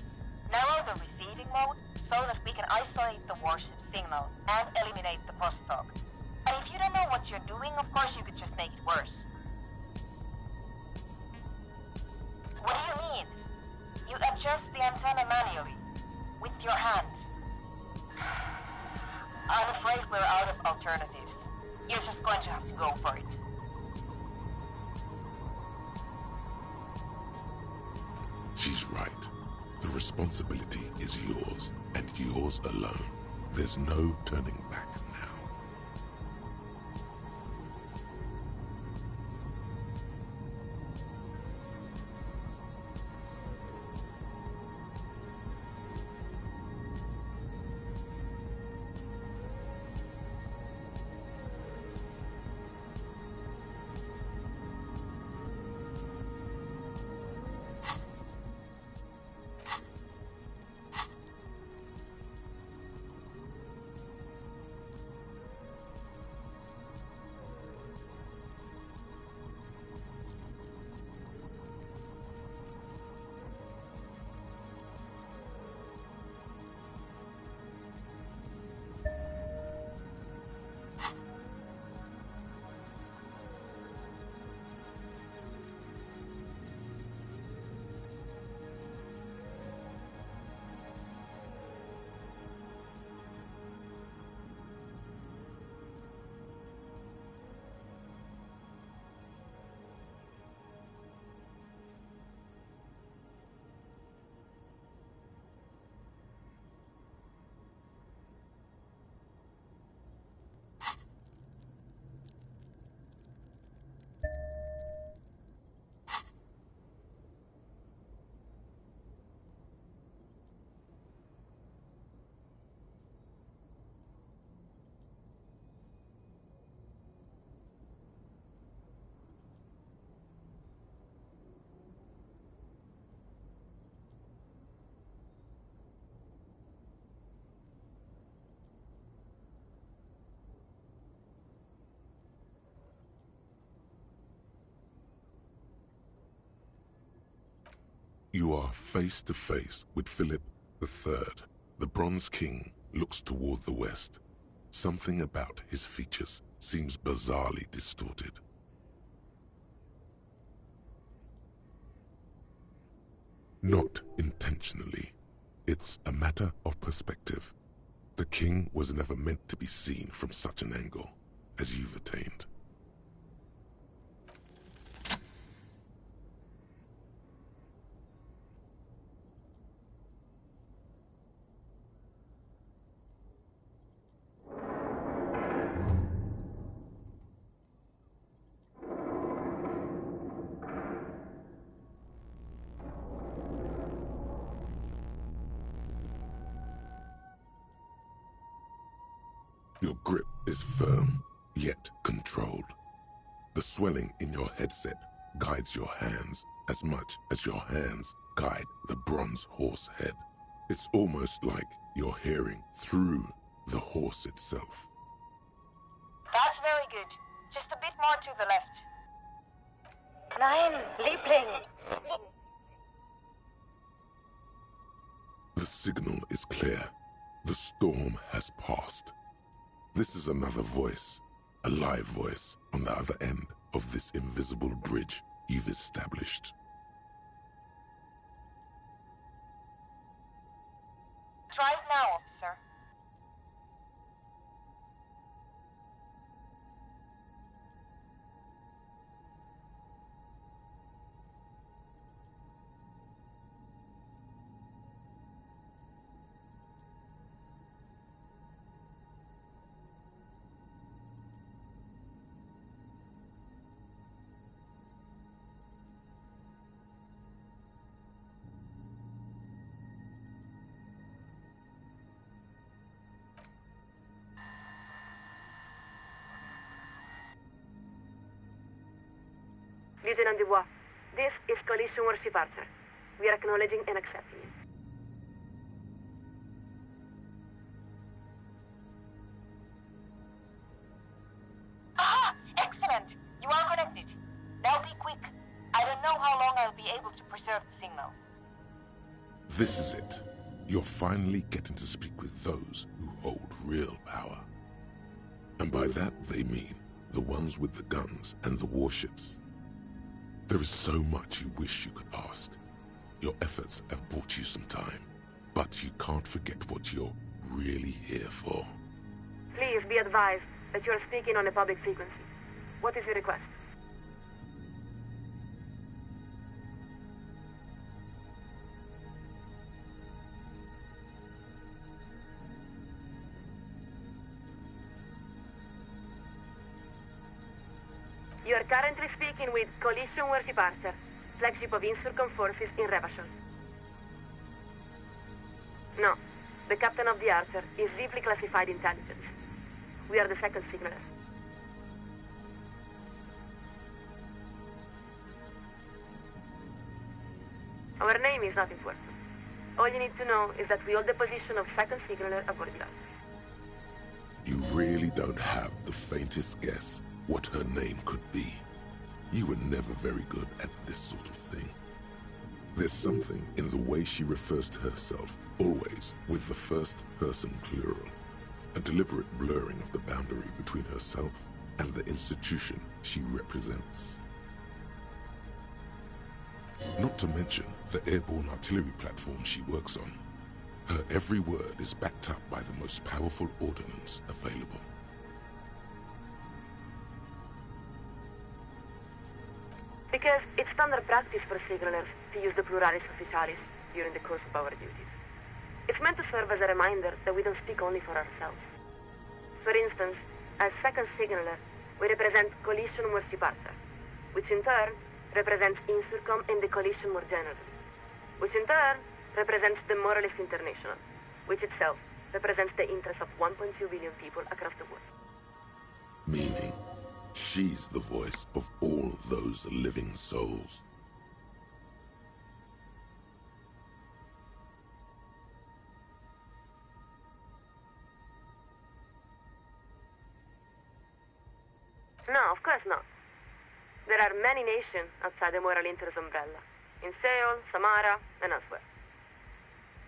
narrow the receding mode so that we can isolate the warship signal and eliminate the crosstalk. And if you don't know what you're doing, of course you could just make it worse. What do you mean? You adjust the antenna manually, with your hand. I'm afraid we're out of alternatives. You're just going to have to go for it. right. The responsibility is yours, and yours alone. There's no turning back now. You are face to face with Philip III. The Bronze King looks toward the west. Something about his features seems bizarrely distorted. Not intentionally. It's a matter of perspective. The king was never meant to be seen from such an angle as you've attained. Your grip is firm, yet controlled. The swelling in your headset guides your hands as much as your hands guide the bronze horse head. It's almost like you're hearing through the horse itself. That's very good. Just a bit more to the left. Nein, Liebling! The signal is clear. The storm has passed. This is another voice, a live voice on the other end of this invisible bridge you've established. Try it now, officer. Lieutenant Dubois, this is Coalition War's departure. We are acknowledging and accepting it. Aha! Excellent! You are connected. Now be quick. I don't know how long I'll be able to preserve the signal. This is it. You're finally getting to speak with those who hold real power. And by that they mean the ones with the guns and the warships. There is so much you wish you could ask. Your efforts have bought you some time, but you can't forget what you're really here for. Please be advised that you are speaking on a public frequency. What is your request? You are currently speaking with Coalition Warship Archer, flagship of Insurcom forces in Revachol. No, the captain of the Archer is deeply classified intelligence. We are the second signaler. Our name is not important. All you need to know is that we hold the position of second signaler aboard the Archer. You really don't have the faintest guess what her name could be. You were never very good at this sort of thing. There's something in the way she refers to herself, always with the first-person plural. A deliberate blurring of the boundary between herself and the institution she represents. Not to mention the airborne artillery platform she works on. Her every word is backed up by the most powerful ordnance available. Because it's standard practice for signalers to use the pluralis officialis during the course of our duties. It's meant to serve as a reminder that we don't speak only for ourselves. For instance, as second signaler, we represent Coalition Warship Archer, which in turn represents Insurcom and the Coalition more generally, which in turn represents the Moralist International, which itself represents the interests of 1.2 billion people across the world. Meaning, she's the voice of all those living souls. No, of course not. There are many nations outside the Moral Inter's umbrella, in Seoul, Samara, and elsewhere.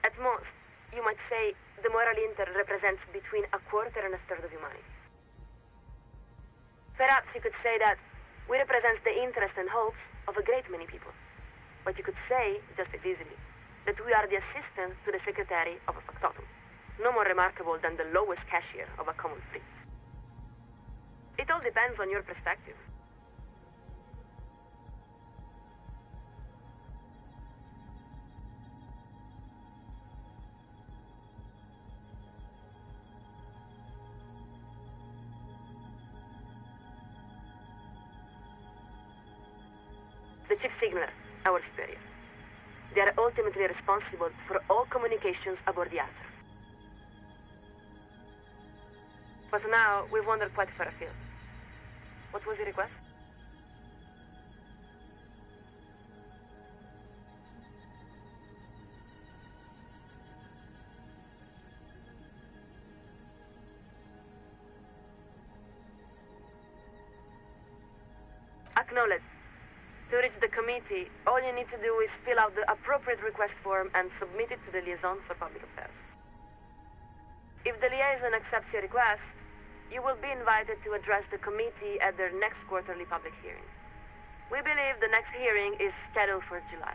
At most, you might say the Moral Inter represents between a quarter and a third of humanity. Perhaps you could say that we represent the interests and hopes of a great many people. But you could say, just as easily, that we are the assistant to the secretary of a factotum, no more remarkable than the lowest cashier of a common fleet. It all depends on your perspective. The chief signaler, our superior. They are ultimately responsible for all communications aboard the Archer. But now, we've wandered quite far afield. What was your request? Acknowledged. To reach the committee, all you need to do is fill out the appropriate request form and submit it to the liaison for public affairs. If the liaison accepts your request, you will be invited to address the committee at their next quarterly public hearing. We believe the next hearing is scheduled for July.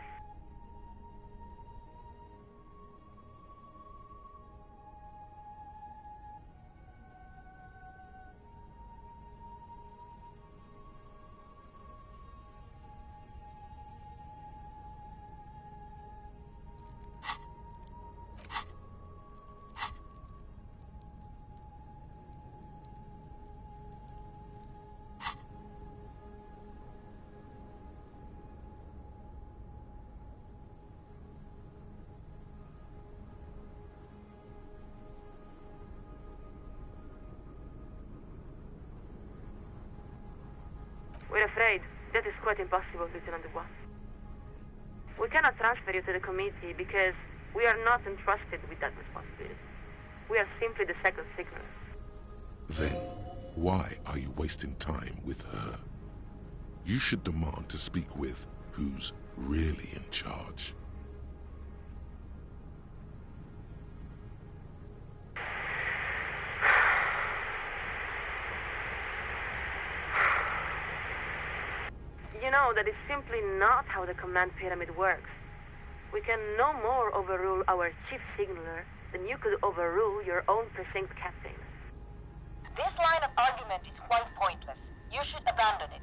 We're afraid that is quite impossible, Lieutenant Dubois. We cannot transfer you to the committee because we are not entrusted with that responsibility. We are simply the second signaler. Then, why are you wasting time with her? You should demand to speak with who's really in charge. You know, that is simply not how the command pyramid works. We can no more overrule our chief signaler than you could overrule your own precinct captain. This line of argument is quite pointless. You should abandon it.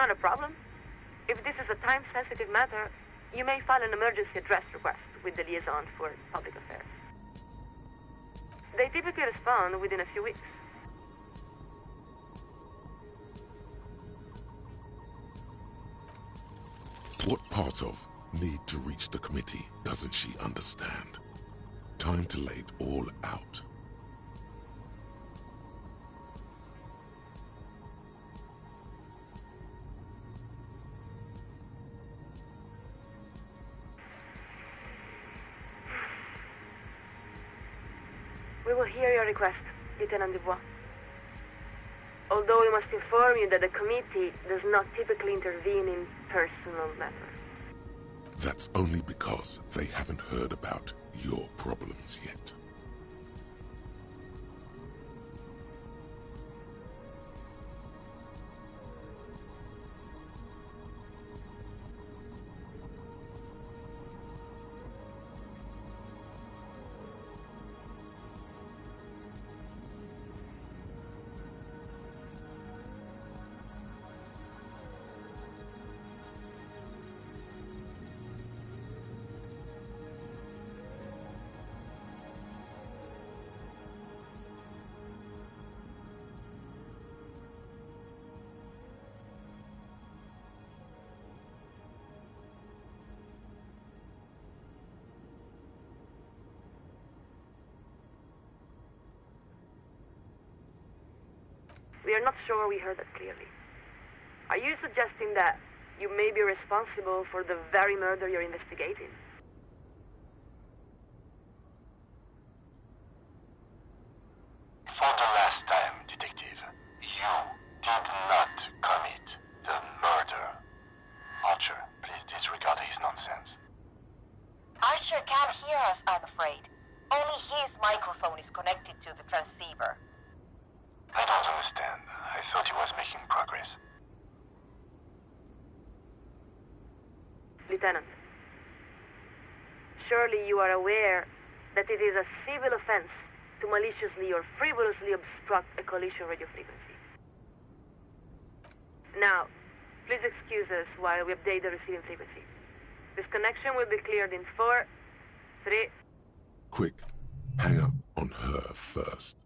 not a problem. If this is a time-sensitive matter, you may file an emergency address request with the liaison for public affairs. They typically respond within a few weeks. What part of need to reach the committee doesn't she understand? Time to lay it all out. We will hear your request, Lieutenant Dubois. Although we must inform you that the committee does not typically intervene in personal matters. That's only because they haven't heard about your problems yet. We are not sure we heard that clearly. Are you suggesting that you may be responsible for the very murder you're investigating? For the last time, Detective, you did not commit the murder. Archer, please disregard his nonsense. Archer can't hear us, I'm afraid. Only his microphone is connected to the transceiver. I don't understand. I thought he was making progress. Lieutenant, surely you are aware that it is a civil offense to maliciously or frivolously obstruct a coalition radio frequency. Now, please excuse us while we update the receiving frequency. This connection will be cleared in 4, 3... Quick, hang up on her first.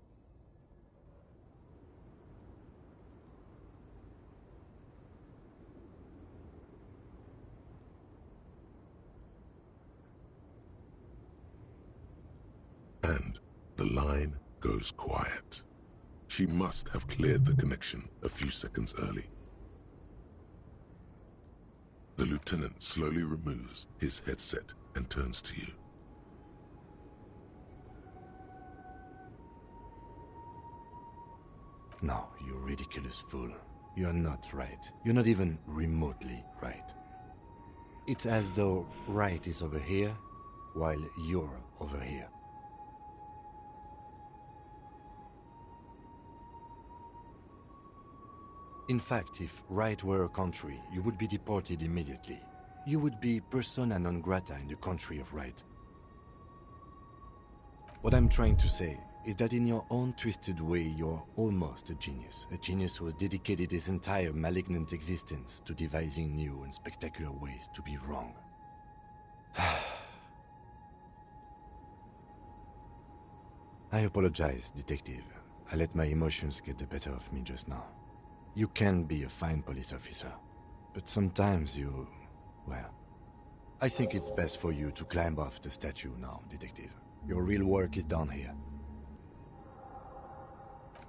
And the line goes quiet. She must have cleared the connection a few seconds early. The lieutenant slowly removes his headset and turns to you. No, you ridiculous fool. You're not right. You're not even remotely right. It's as though right is over here, while you're over here. In fact, if right were a country, you would be deported immediately. You would be persona non grata in the country of right. What I'm trying to say is that in your own twisted way, you're almost a genius who has dedicated his entire malignant existence to devising new and spectacular ways to be wrong. I apologize, Detective. I let my emotions get the better of me just now. You can be a fine police officer, but sometimes you... well... I think it's best for you to climb off the statue now, Detective. Your real work is done here.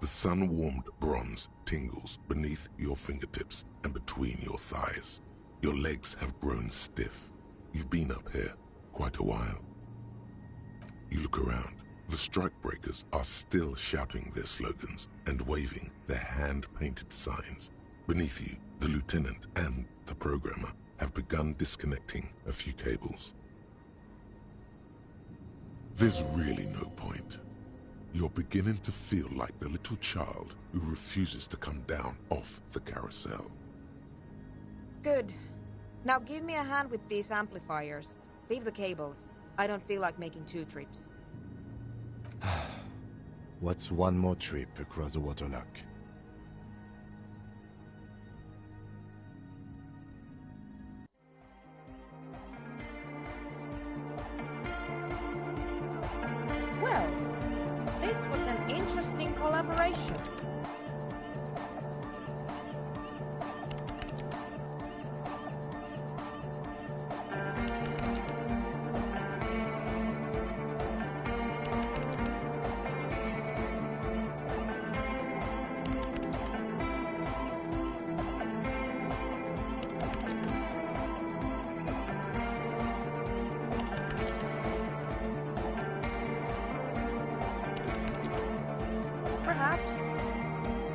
The sun-warmed bronze tingles beneath your fingertips and between your thighs. Your legs have grown stiff. You've been up here quite a while. You look around. The strikebreakers are still shouting their slogans and waving their hand-painted signs. Beneath you, the lieutenant and the programmer have begun disconnecting a few cables. There's really no point. You're beginning to feel like the little child who refuses to come down off the carousel. Good. Now give me a hand with these amplifiers. Leave the cables. I don't feel like making 2 trips. What's one more trip across the waterlock? This was an interesting collaboration. Perhaps.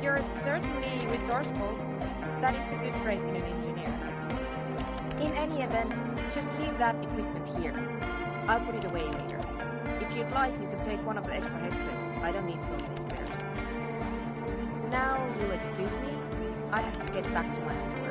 You're certainly resourceful. That is a good trait in an engineer. In any event, just leave that equipment here. I'll put it away later. If you'd like, you can take one of the extra headsets. I don't need so many spares. Now, you'll excuse me. I have to get back to my homework.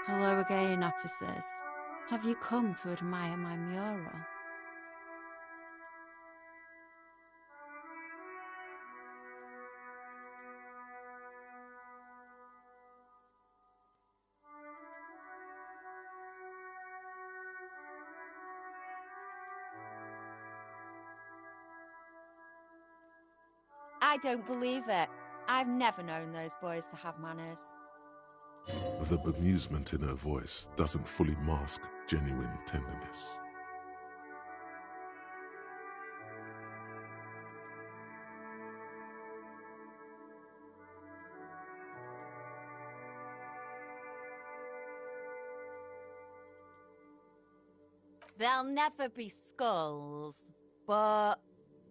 Hello again, officers. Have you come to admire my mural? I don't believe it. I've never known those boys to have manners. The bemusement in her voice doesn't fully mask genuine tenderness. There'll never be skulls, but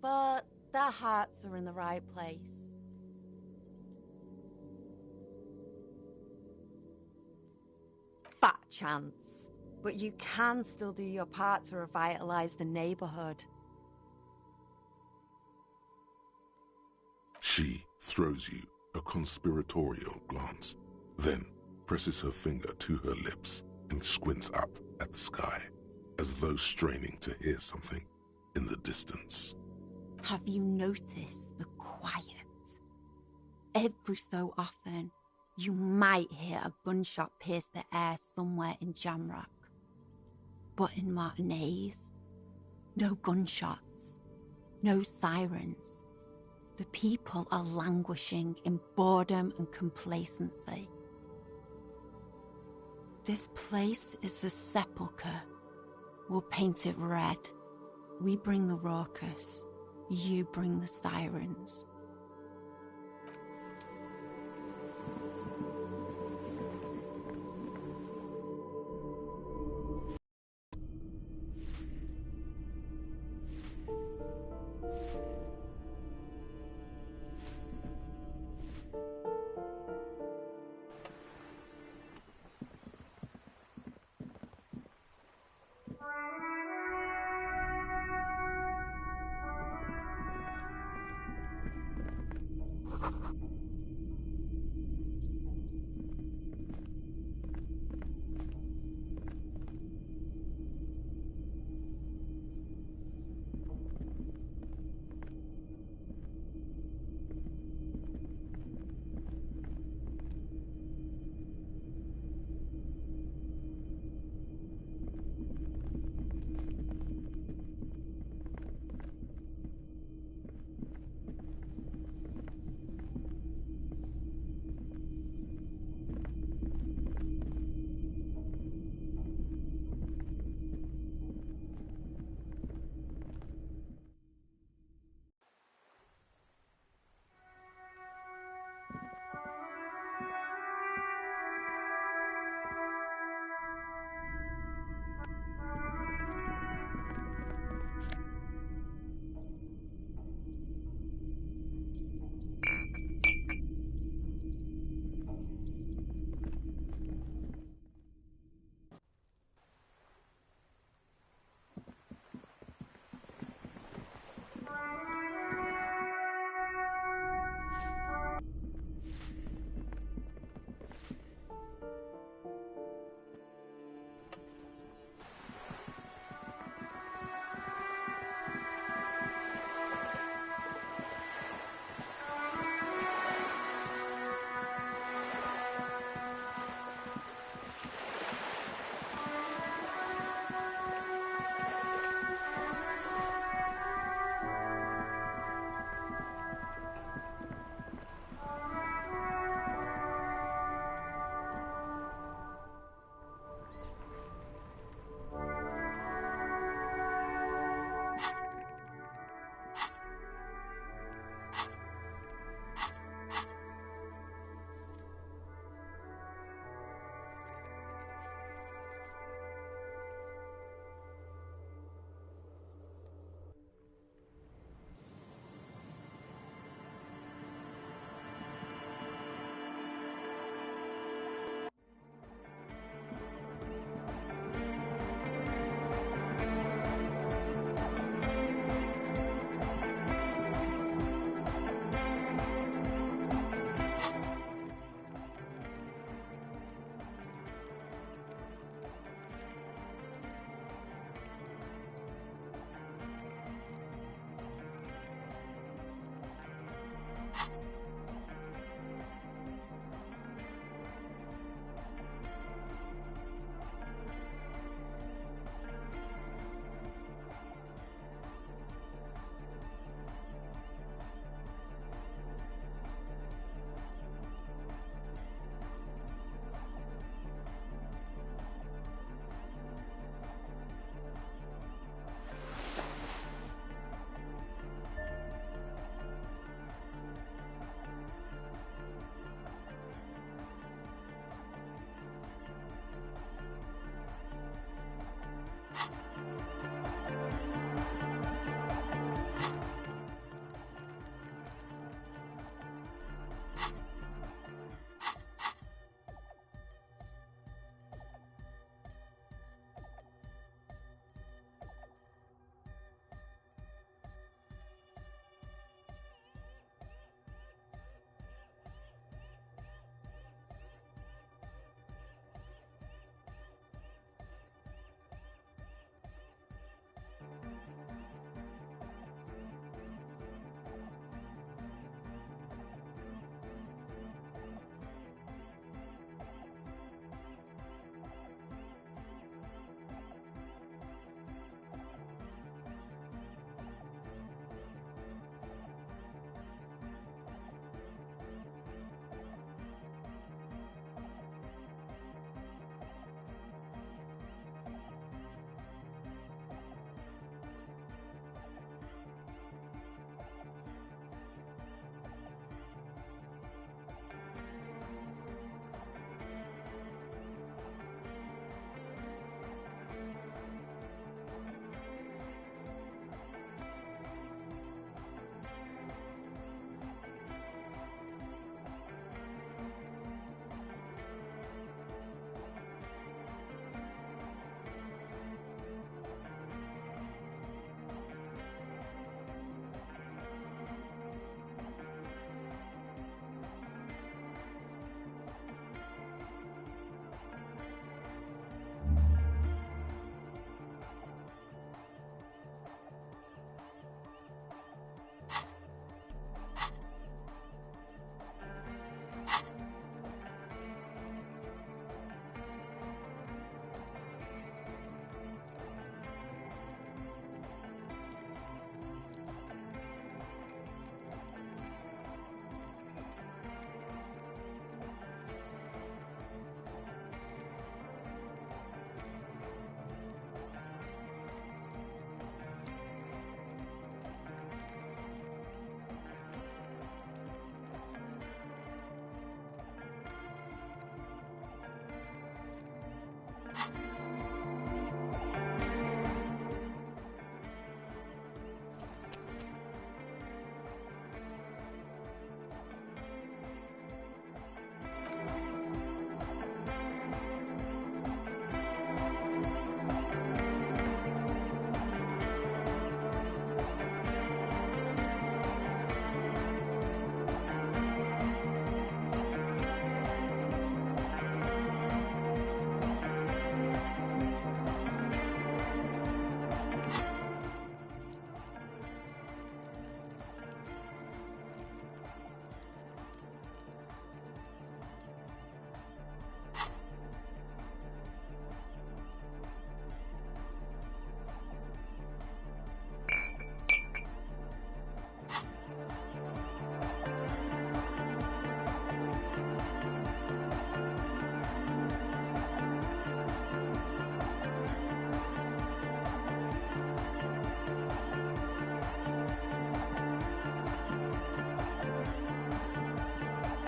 their hearts are in the right place. Fat chance. But you can still do your part to revitalize the neighborhood. She throws you a conspiratorial glance, then presses her finger to her lips and squints up at the sky, as though straining to hear something in the distance. Have you noticed the quiet? Every so often, you might hear a gunshot pierce the air somewhere in Jamrock. But in Martinez, no gunshots, no sirens. The people are languishing in boredom and complacency. This place is a sepulchre. We'll paint it red. We bring the raucous, you bring the sirens.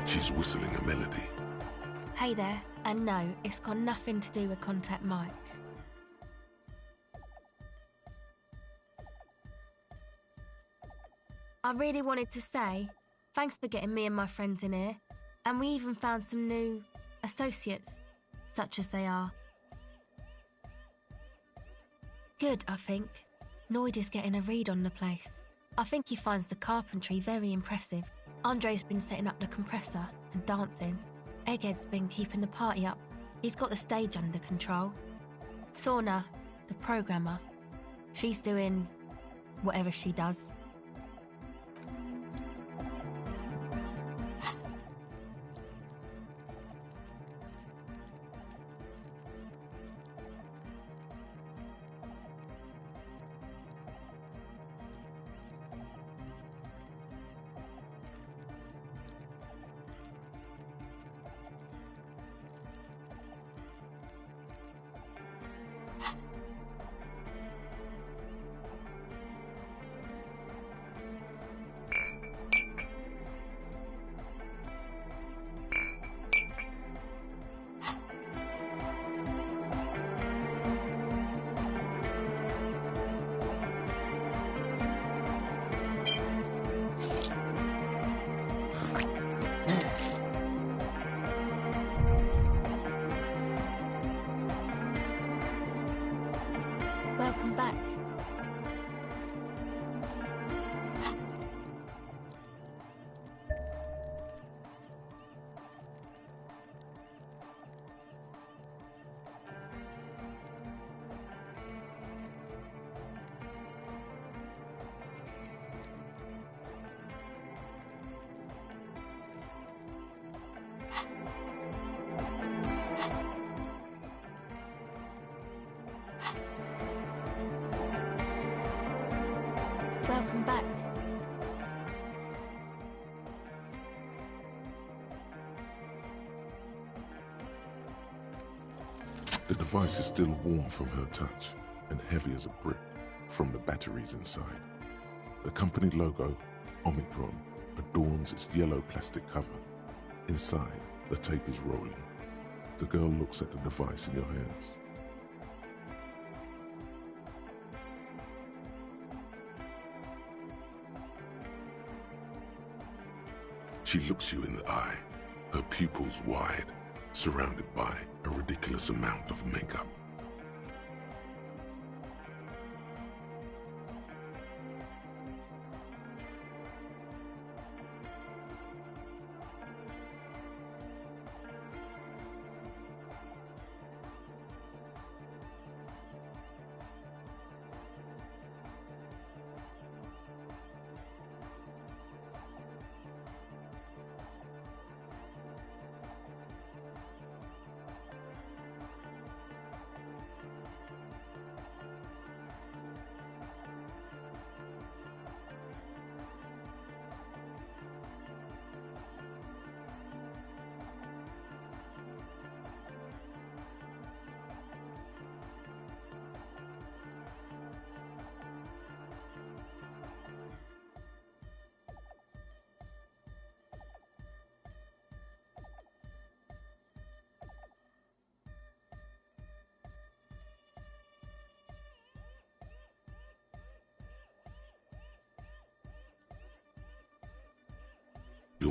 She's whistling a melody. Hey there, and no, it's got nothing to do with Contact Mike. I really wanted to say, thanks for getting me and my friends in here, and we even found some new associates, such as they are. Good, I think. Noid is getting a read on the place. I think he finds the carpentry very impressive. Andre's been setting up the compressor and dancing. Egghead's been keeping the party up. He's got the stage under control. Sauna, the programmer, she's doing whatever she does. Welcome back. Welcome back. The device is still warm from her touch and heavy as a brick from the batteries inside. The company logo, Omicron, adorns its yellow plastic cover. Inside, the tape is rolling. The girl looks at the device in your hands. She looks you in the eye, her pupils wide, surrounded by a ridiculous amount of makeup.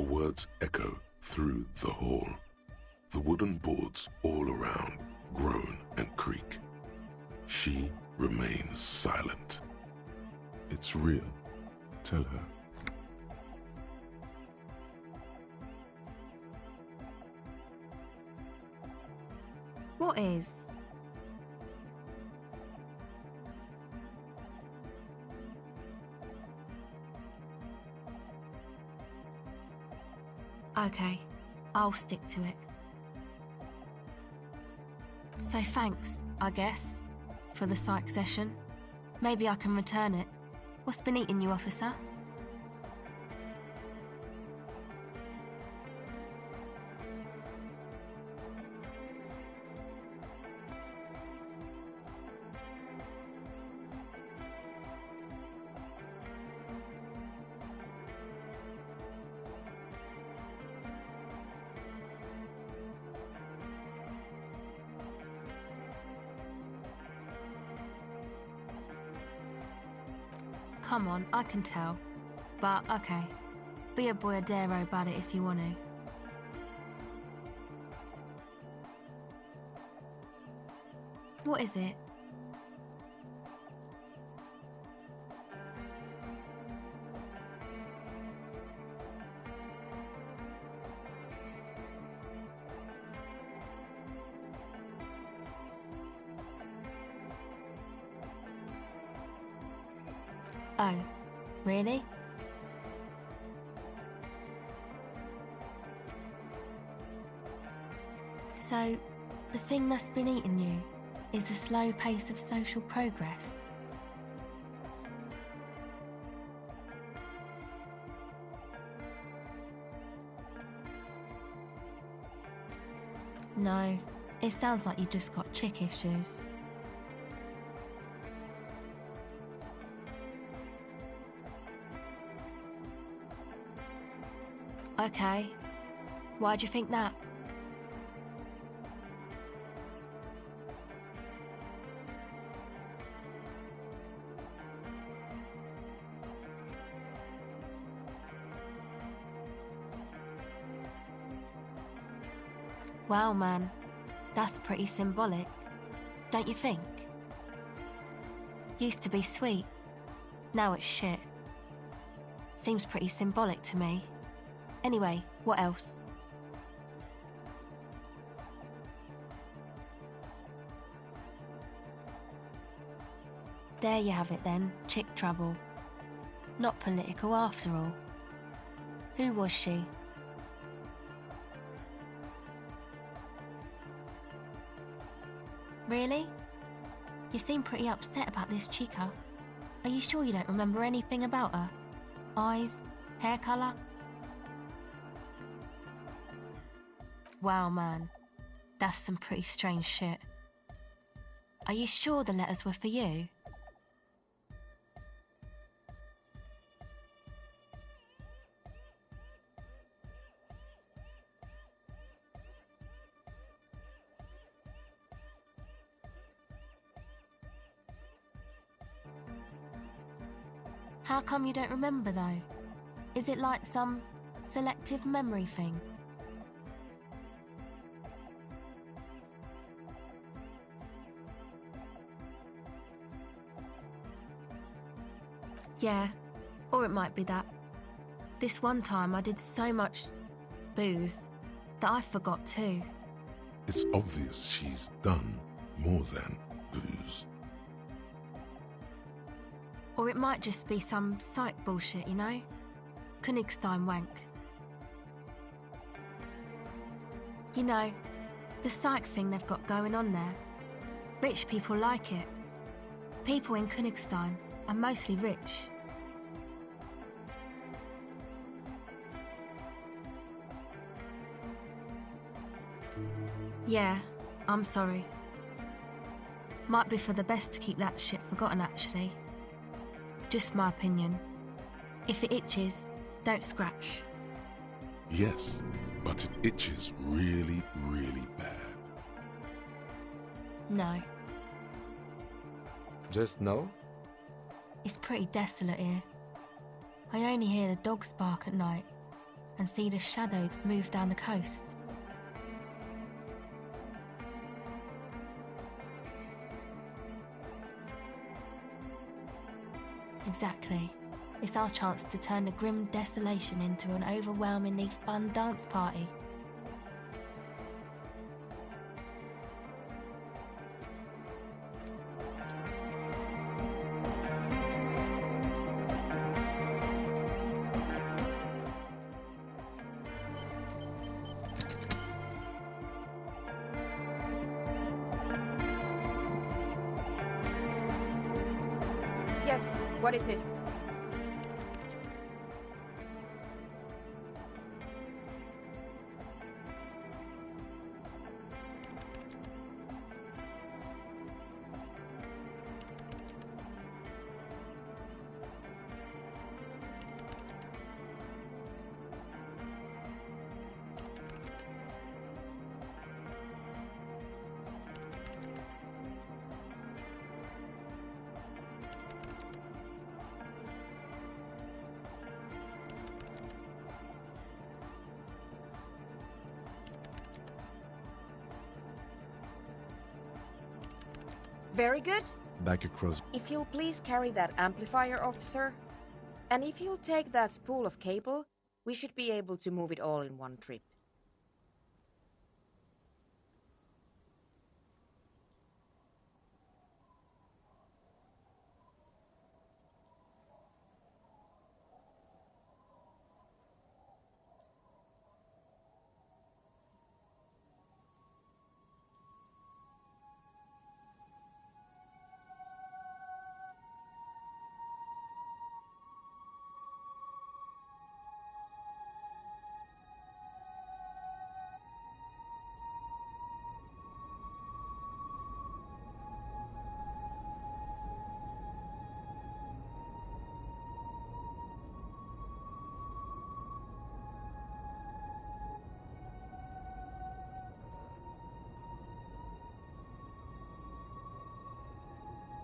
words echo through the hall. The wooden boards all around groan and creak. She remains silent. It's real. Tell her. What is? Okay, I'll stick to it. So thanks, I guess, for the psych session. Maybe I can return it. What's been eating you, officer? Come on, I can tell. But, okay. Be a boyadero about it if you want to. What is it? Oh, really? So, the thing that's been eating you is the slow pace of social progress? No, it sounds like you just got chick issues. Okay, why do you think that? Wow, man, that's pretty symbolic, don't you think? Used to be sweet, now it's shit. Seems pretty symbolic to me. Anyway, what else? There you have it then, chick trouble. Not political after all. Who was she? Really? You seem pretty upset about this chica. Are you sure you don't remember anything about her? Eyes? Hair colour? Wow, man. That's some pretty strange shit. Are you sure the letters were for you? How come you don't remember, though? Is it like some selective memory thing? Yeah, or it might be that. This one time I did so much booze that I forgot too. It's obvious she's done more than booze. Or it might just be some psych bullshit, you know? Königstein wank. You know, the psych thing they've got going on there. Rich people like it. People in Königstein are mostly rich. Yeah, I'm sorry. Might be for the best to keep that shit forgotten, actually. Just my opinion. If it itches, don't scratch. Yes, but it itches really, really bad. No. Just no? It's pretty desolate here. I only hear the dogs bark at night. and see the shadows move down the coast. Exactly. It's our chance to turn the grim desolation into an overwhelmingly fun dance party. Yes, what is it? Very good. Back across. If you'll please carry that amplifier, officer. And if you'll take that spool of cable, we should be able to move it all in one trip.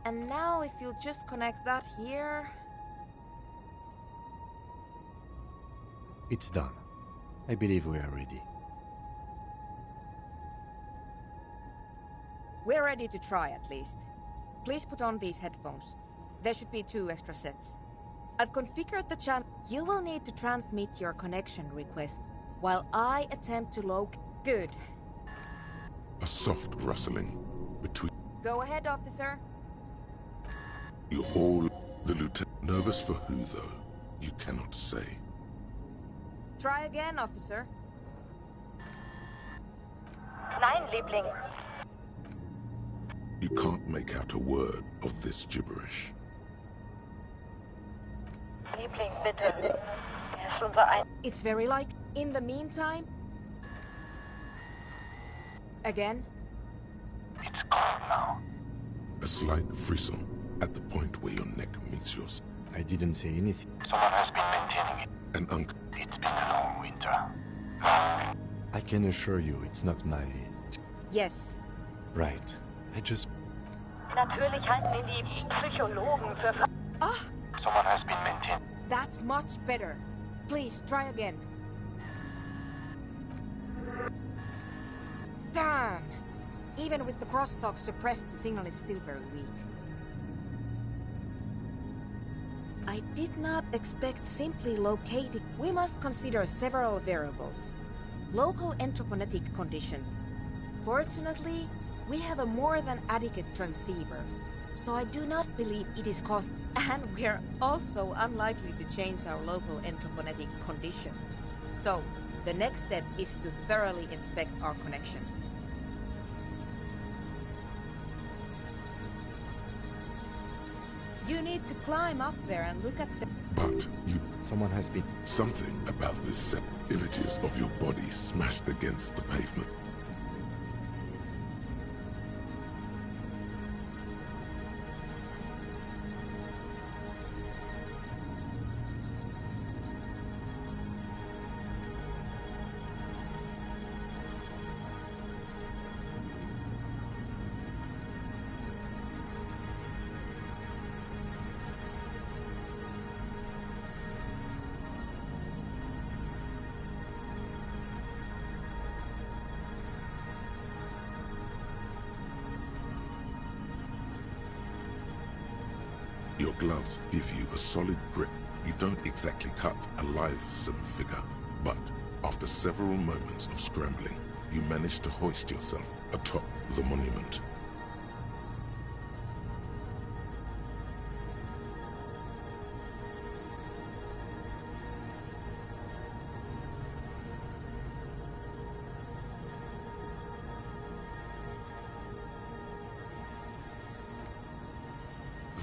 And now if you'll just connect that here... It's done. I believe we are ready. We're ready to try at least. Please put on these headphones. There should be 2 extra sets. I've configured the channel. You will need to transmit your connection request while I attempt to locate... Good. A soft rustling between... Go ahead, officer. You all... The lieutenant... Nervous for who, though? You cannot say. Try again, officer. Nein, Liebling. You can't make out a word of this gibberish. Liebling, bitte. Ist unser ein... It's very like... In the meantime... Again? It's gone now. A slight frisson at the point where your neck meets yours. I didn't say anything. Someone has been maintaining it. An uncle. It's been a long winter. Long. I can assure you it's not my... Yes. Right. I just... Natürlich halten ihn die Psychologen für... Ah! Someone has been maintaining... That's much better. Please, try again. Damn! Even with the crosstalk suppressed, the signal is still very weak. I did not expect simply locating. We must consider several variables. Local anthroponetic conditions. Fortunately, we have a more than adequate transceiver, so I do not believe it is caused. And we are also unlikely to change our local anthroponetic conditions. So, the next step is to thoroughly inspect our connections. You need to climb up there and look at the... But you... Someone has been... Something about this set. Images of your body smashed against the pavement. gloves give you a solid grip. You don't exactly cut a lithesome figure, but after several moments of scrambling, you manage to hoist yourself atop the monument.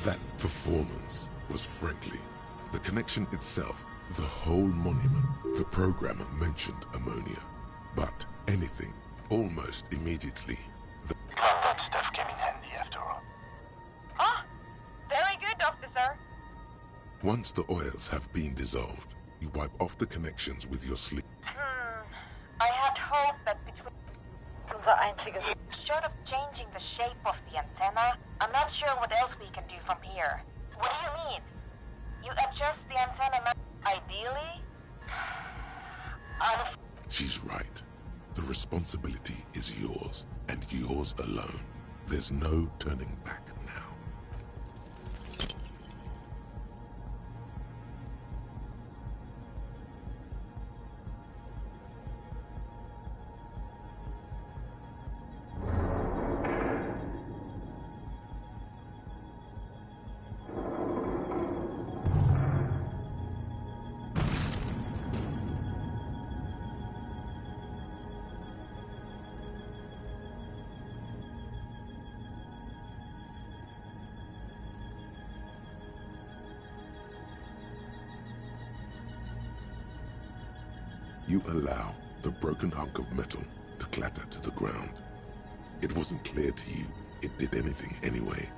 That performance was frankly, the connection itself, the whole monument. The programmer mentioned ammonia, but anything, almost immediately. Glad that stuff came in handy after all. Ah, very good, officer. Once the oils have been dissolved, you wipe off the connections with your sleeve. I had hoped that between Unser einziges. short of changing the shape of the antenna, I'm not sure what else we can do from here. What do you mean? You adjust the antenna ideally? She's right. The responsibility is yours, and yours alone. There's no turning back now. You allow the broken hunk of metal to clatter to the ground. It wasn't clear to you it did anything anyway.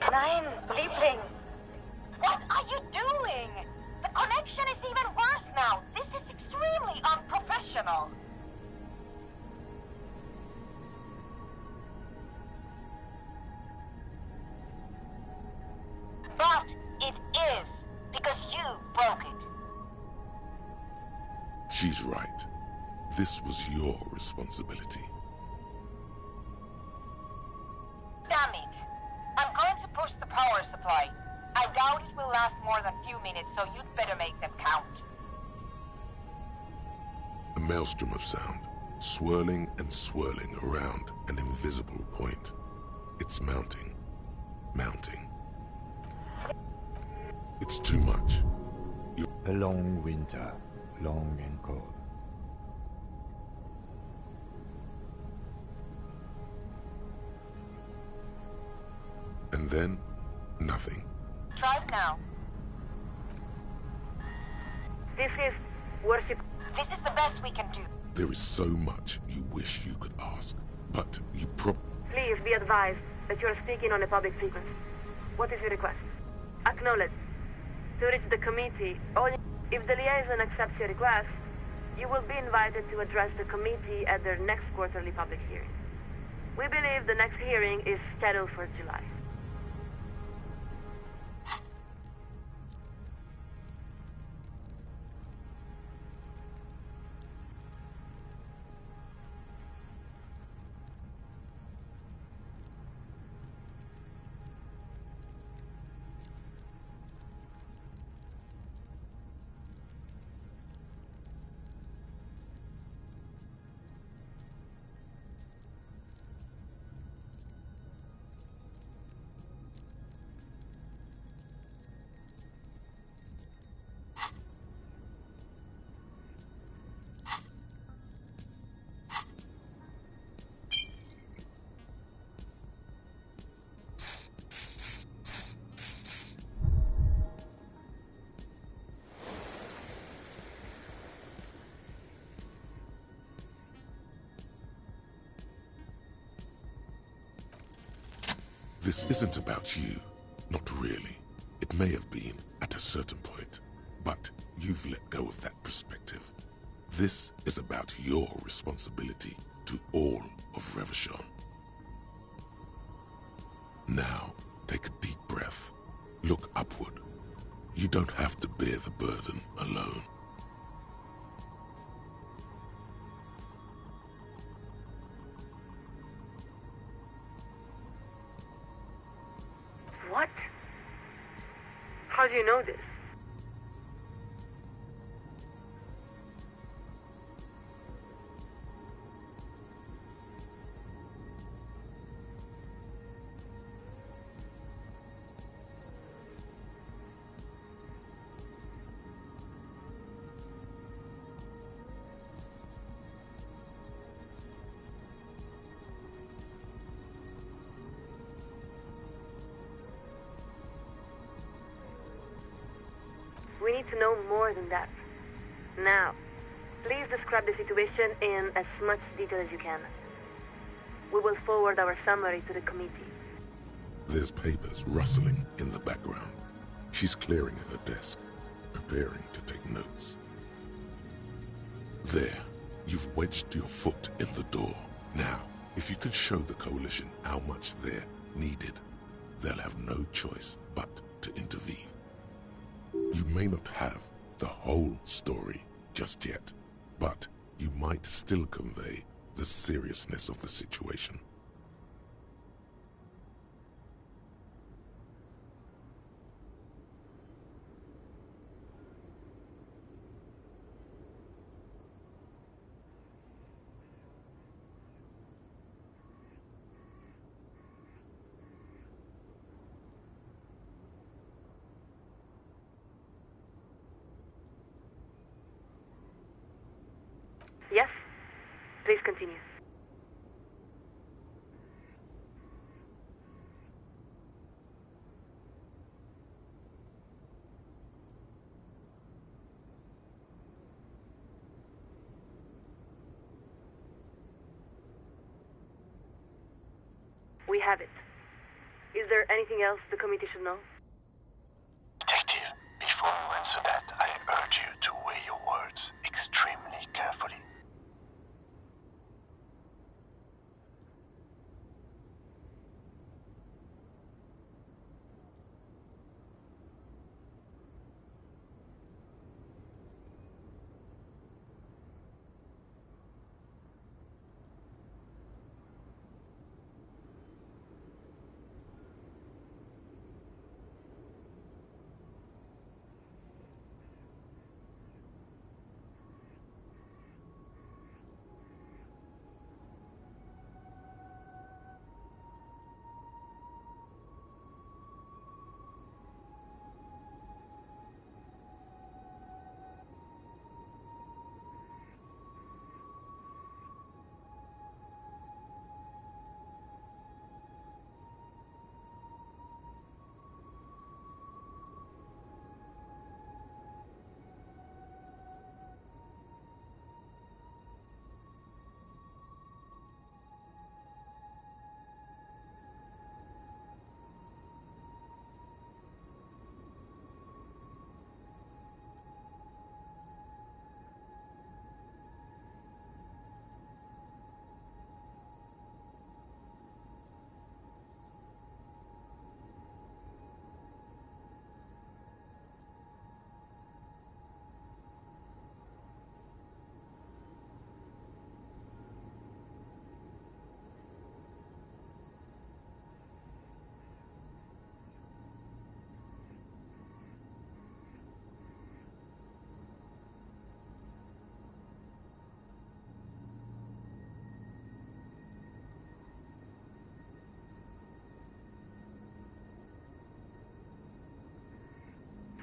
Nein, Liebling! What are you doing? The connection is even worse now. This is extremely unprofessional. But it is, because you broke it. She's right. This was your responsibility. Damn it! I'm going to push the power supply. I doubt it will last more than a few minutes, so you'd better make them count. A maelstrom of sound, swirling and swirling around an invisible point. It's mounting. Mounting. It's too much. A long winter, long and cold. And then, nothing. Try it now. This is worship. This is the best we can do. There is so much you wish you could ask, but you Please be advised that you are speaking on a public frequency. What is your request? Acknowledge. To reach the committee, if the liaison accepts your request, you will be invited to address the committee at their next quarterly public hearing. We believe the next hearing is scheduled for July. This isn't about you. Not really. It may have been at a certain point, but you've let go of that perspective. This is about your responsibility to all of Revachon. Now, take a deep breath. Look upward. You don't have to bear the burden alone. What? How do you know this? We need to know more than that. Now, please describe the situation in as much detail as you can. We will forward our summary to the committee. There's papers rustling in the background. She's clearing her desk, preparing to take notes. There, you've wedged your foot in the door. Now, if you can show the Coalition how much they're needed, they'll have no choice but to intervene. You may not have the whole story just yet, but you might still convey the seriousness of the situation. Yes? Please continue. We have it. Is there anything else the committee should know? Detective, before you answer that, I urge you to weigh your words extremely carefully.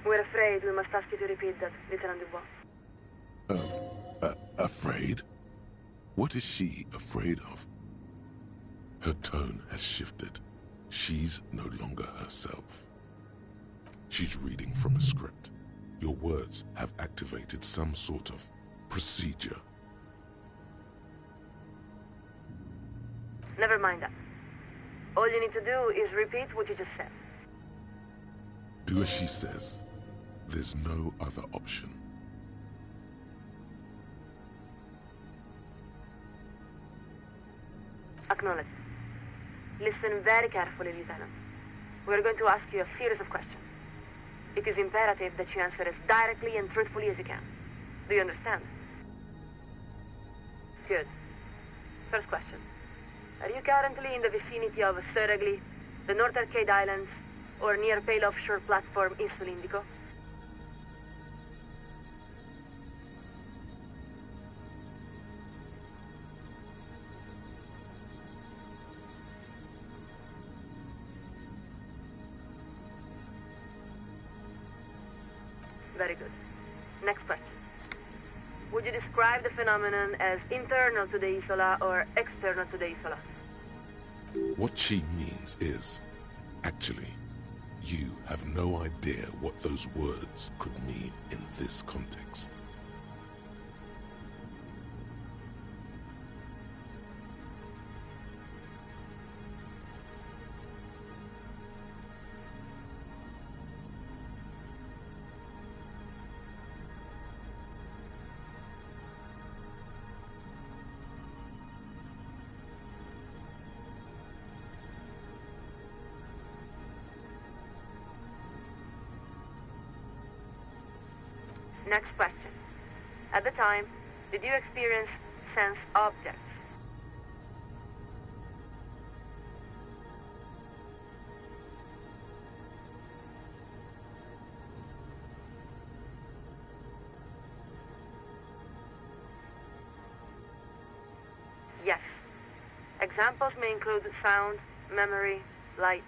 We're afraid we must ask you to repeat that, Lieutenant Dubois. Afraid? What is she afraid of? Her tone has shifted. She's no longer herself. She's reading from a script. Your words have activated some sort of procedure. Never mind that. All you need to do is repeat what you just said. Do as she says. There's no other option. Acknowledge. Listen very carefully, Lieutenant. We're going to ask you a series of questions. It is imperative that you answer as directly and truthfully as you can. Do you understand? Good. First question. Are you currently in the vicinity of Surrey, the North Arcade Islands, or near Pale Offshore Platform in Sulindico. Very good. Next question. Would you describe the phenomenon as internal to the Isola or external to the Isola? What she means is, actually, you have no idea what those words could mean in this context. Next question. At the time, did you experience sense objects? Yes. Examples may include sound, memory, light.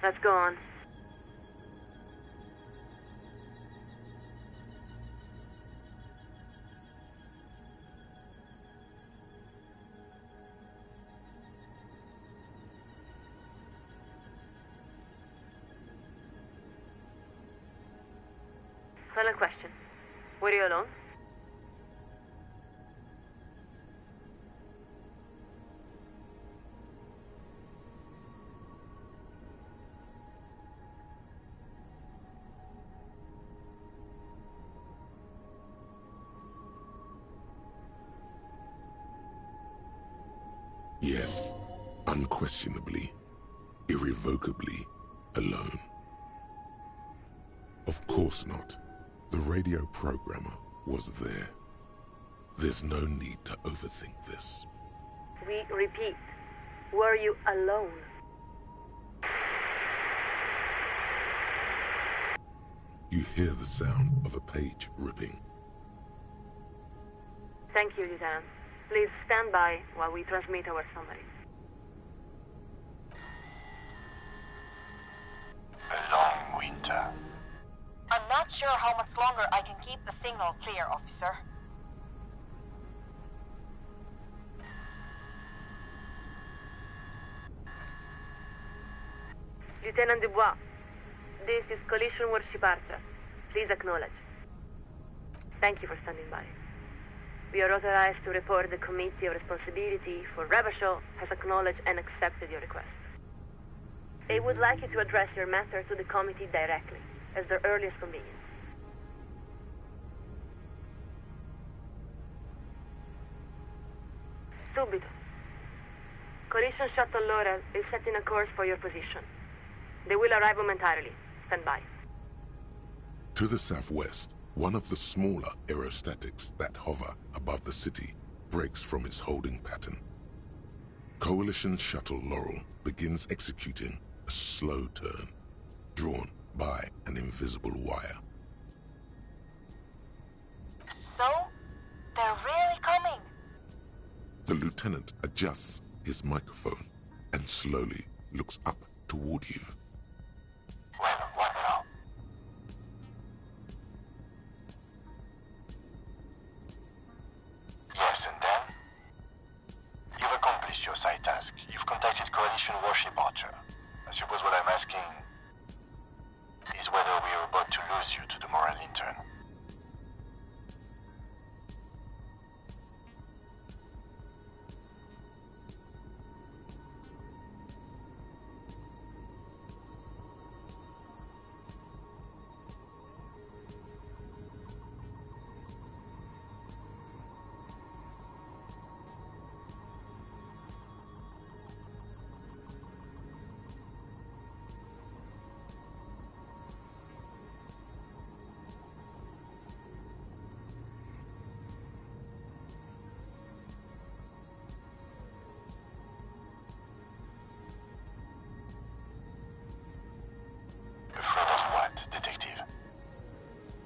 Let's go on. Final question. Were you alone? Yes, unquestionably, irrevocably alone. Of course not. The radio programmer was there. There's no need to overthink this. We repeat, were you alone? You hear the sound of a page ripping. Thank you, Lieutenant. Please stand by while we transmit our summary. A long winter. I'm not sure how much longer I can keep the signal clear, officer. Lieutenant Dubois, this is Collision Warship Archer. Please acknowledge. Thank you for standing by. We are authorized to report the Committee of Responsibility for Rebasho has acknowledged and accepted your request. They would like you to address your matter to the committee directly, as their earliest convenience. Subito. Collision Shuttle Laurel is setting a course for your position. They will arrive momentarily. Stand by. To the southwest, one of the smaller aerostatics that hover above the city breaks from its holding pattern. Coalition Shuttle Laurel begins executing a slow turn, drawn by an invisible wire. The lieutenant adjusts his microphone and slowly looks up toward you. Well, what now? Yes, and then? You've accomplished your side task. You've contacted Coalition Warship Archer. I suppose what I'm asking is whether we are about to lose you to the moral intern.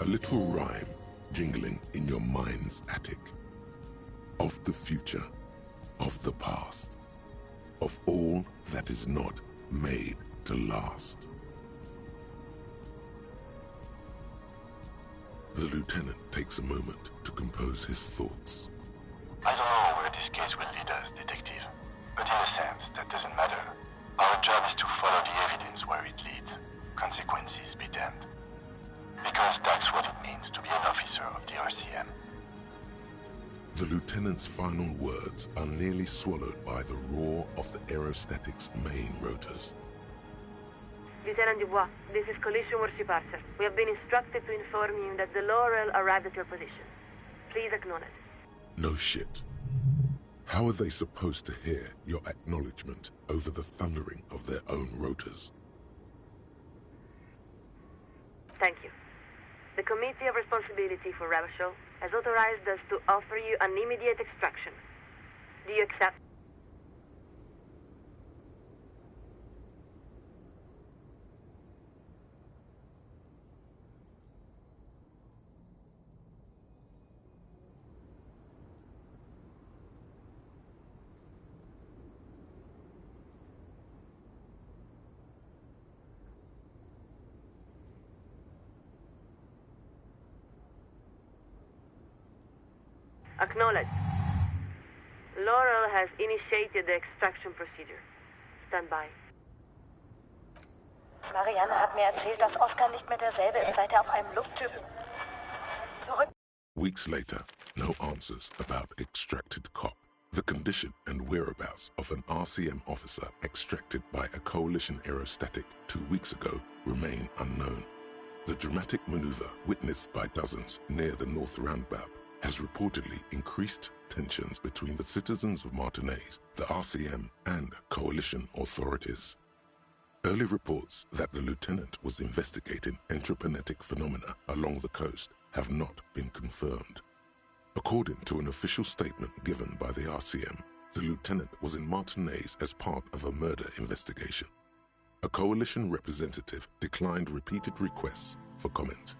A little rhyme jingling in your mind's attic. Of the future, of the past, of all that is not made to last. The lieutenant takes a moment to compose his thoughts. I don't know where this case will lead us, detective. But in a sense, that doesn't matter. Our job is to follow the evidence where it leads. Consequences be damned. Because that's what it means to be an officer of the RCM. The lieutenant's final words are nearly swallowed by the roar of the aerostatic's main rotors. Lieutenant Dubois, this is Coalition Warship Archer. We have been instructed to inform you that the Laurel arrived at your position. Please acknowledge. No shit. How are they supposed to hear your acknowledgement over the thundering of their own rotors? Thank you. The Committee of Responsibility for Revachol has authorized us to offer you an immediate extraction. Do you accept? Acknowledged. Laurel has initiated the extraction procedure. Stand by. Marianne hat mir erzählt, dass Oscar nicht mehr derselbe ist, seit auf einem Luftschiff zurück. Weeks later, no answers about extracted cop. The condition and whereabouts of an RCM officer extracted by a coalition aerostatic 2 weeks ago remain unknown. The dramatic maneuver witnessed by dozens near the North Roundabout has reportedly increased tensions between the citizens of Martinez, the RCM, and coalition authorities. Early reports that the lieutenant was investigating entropinetic phenomena along the coast have not been confirmed. According to an official statement given by the RCM, the lieutenant was in Martinez as part of a murder investigation. A coalition representative declined repeated requests for comment.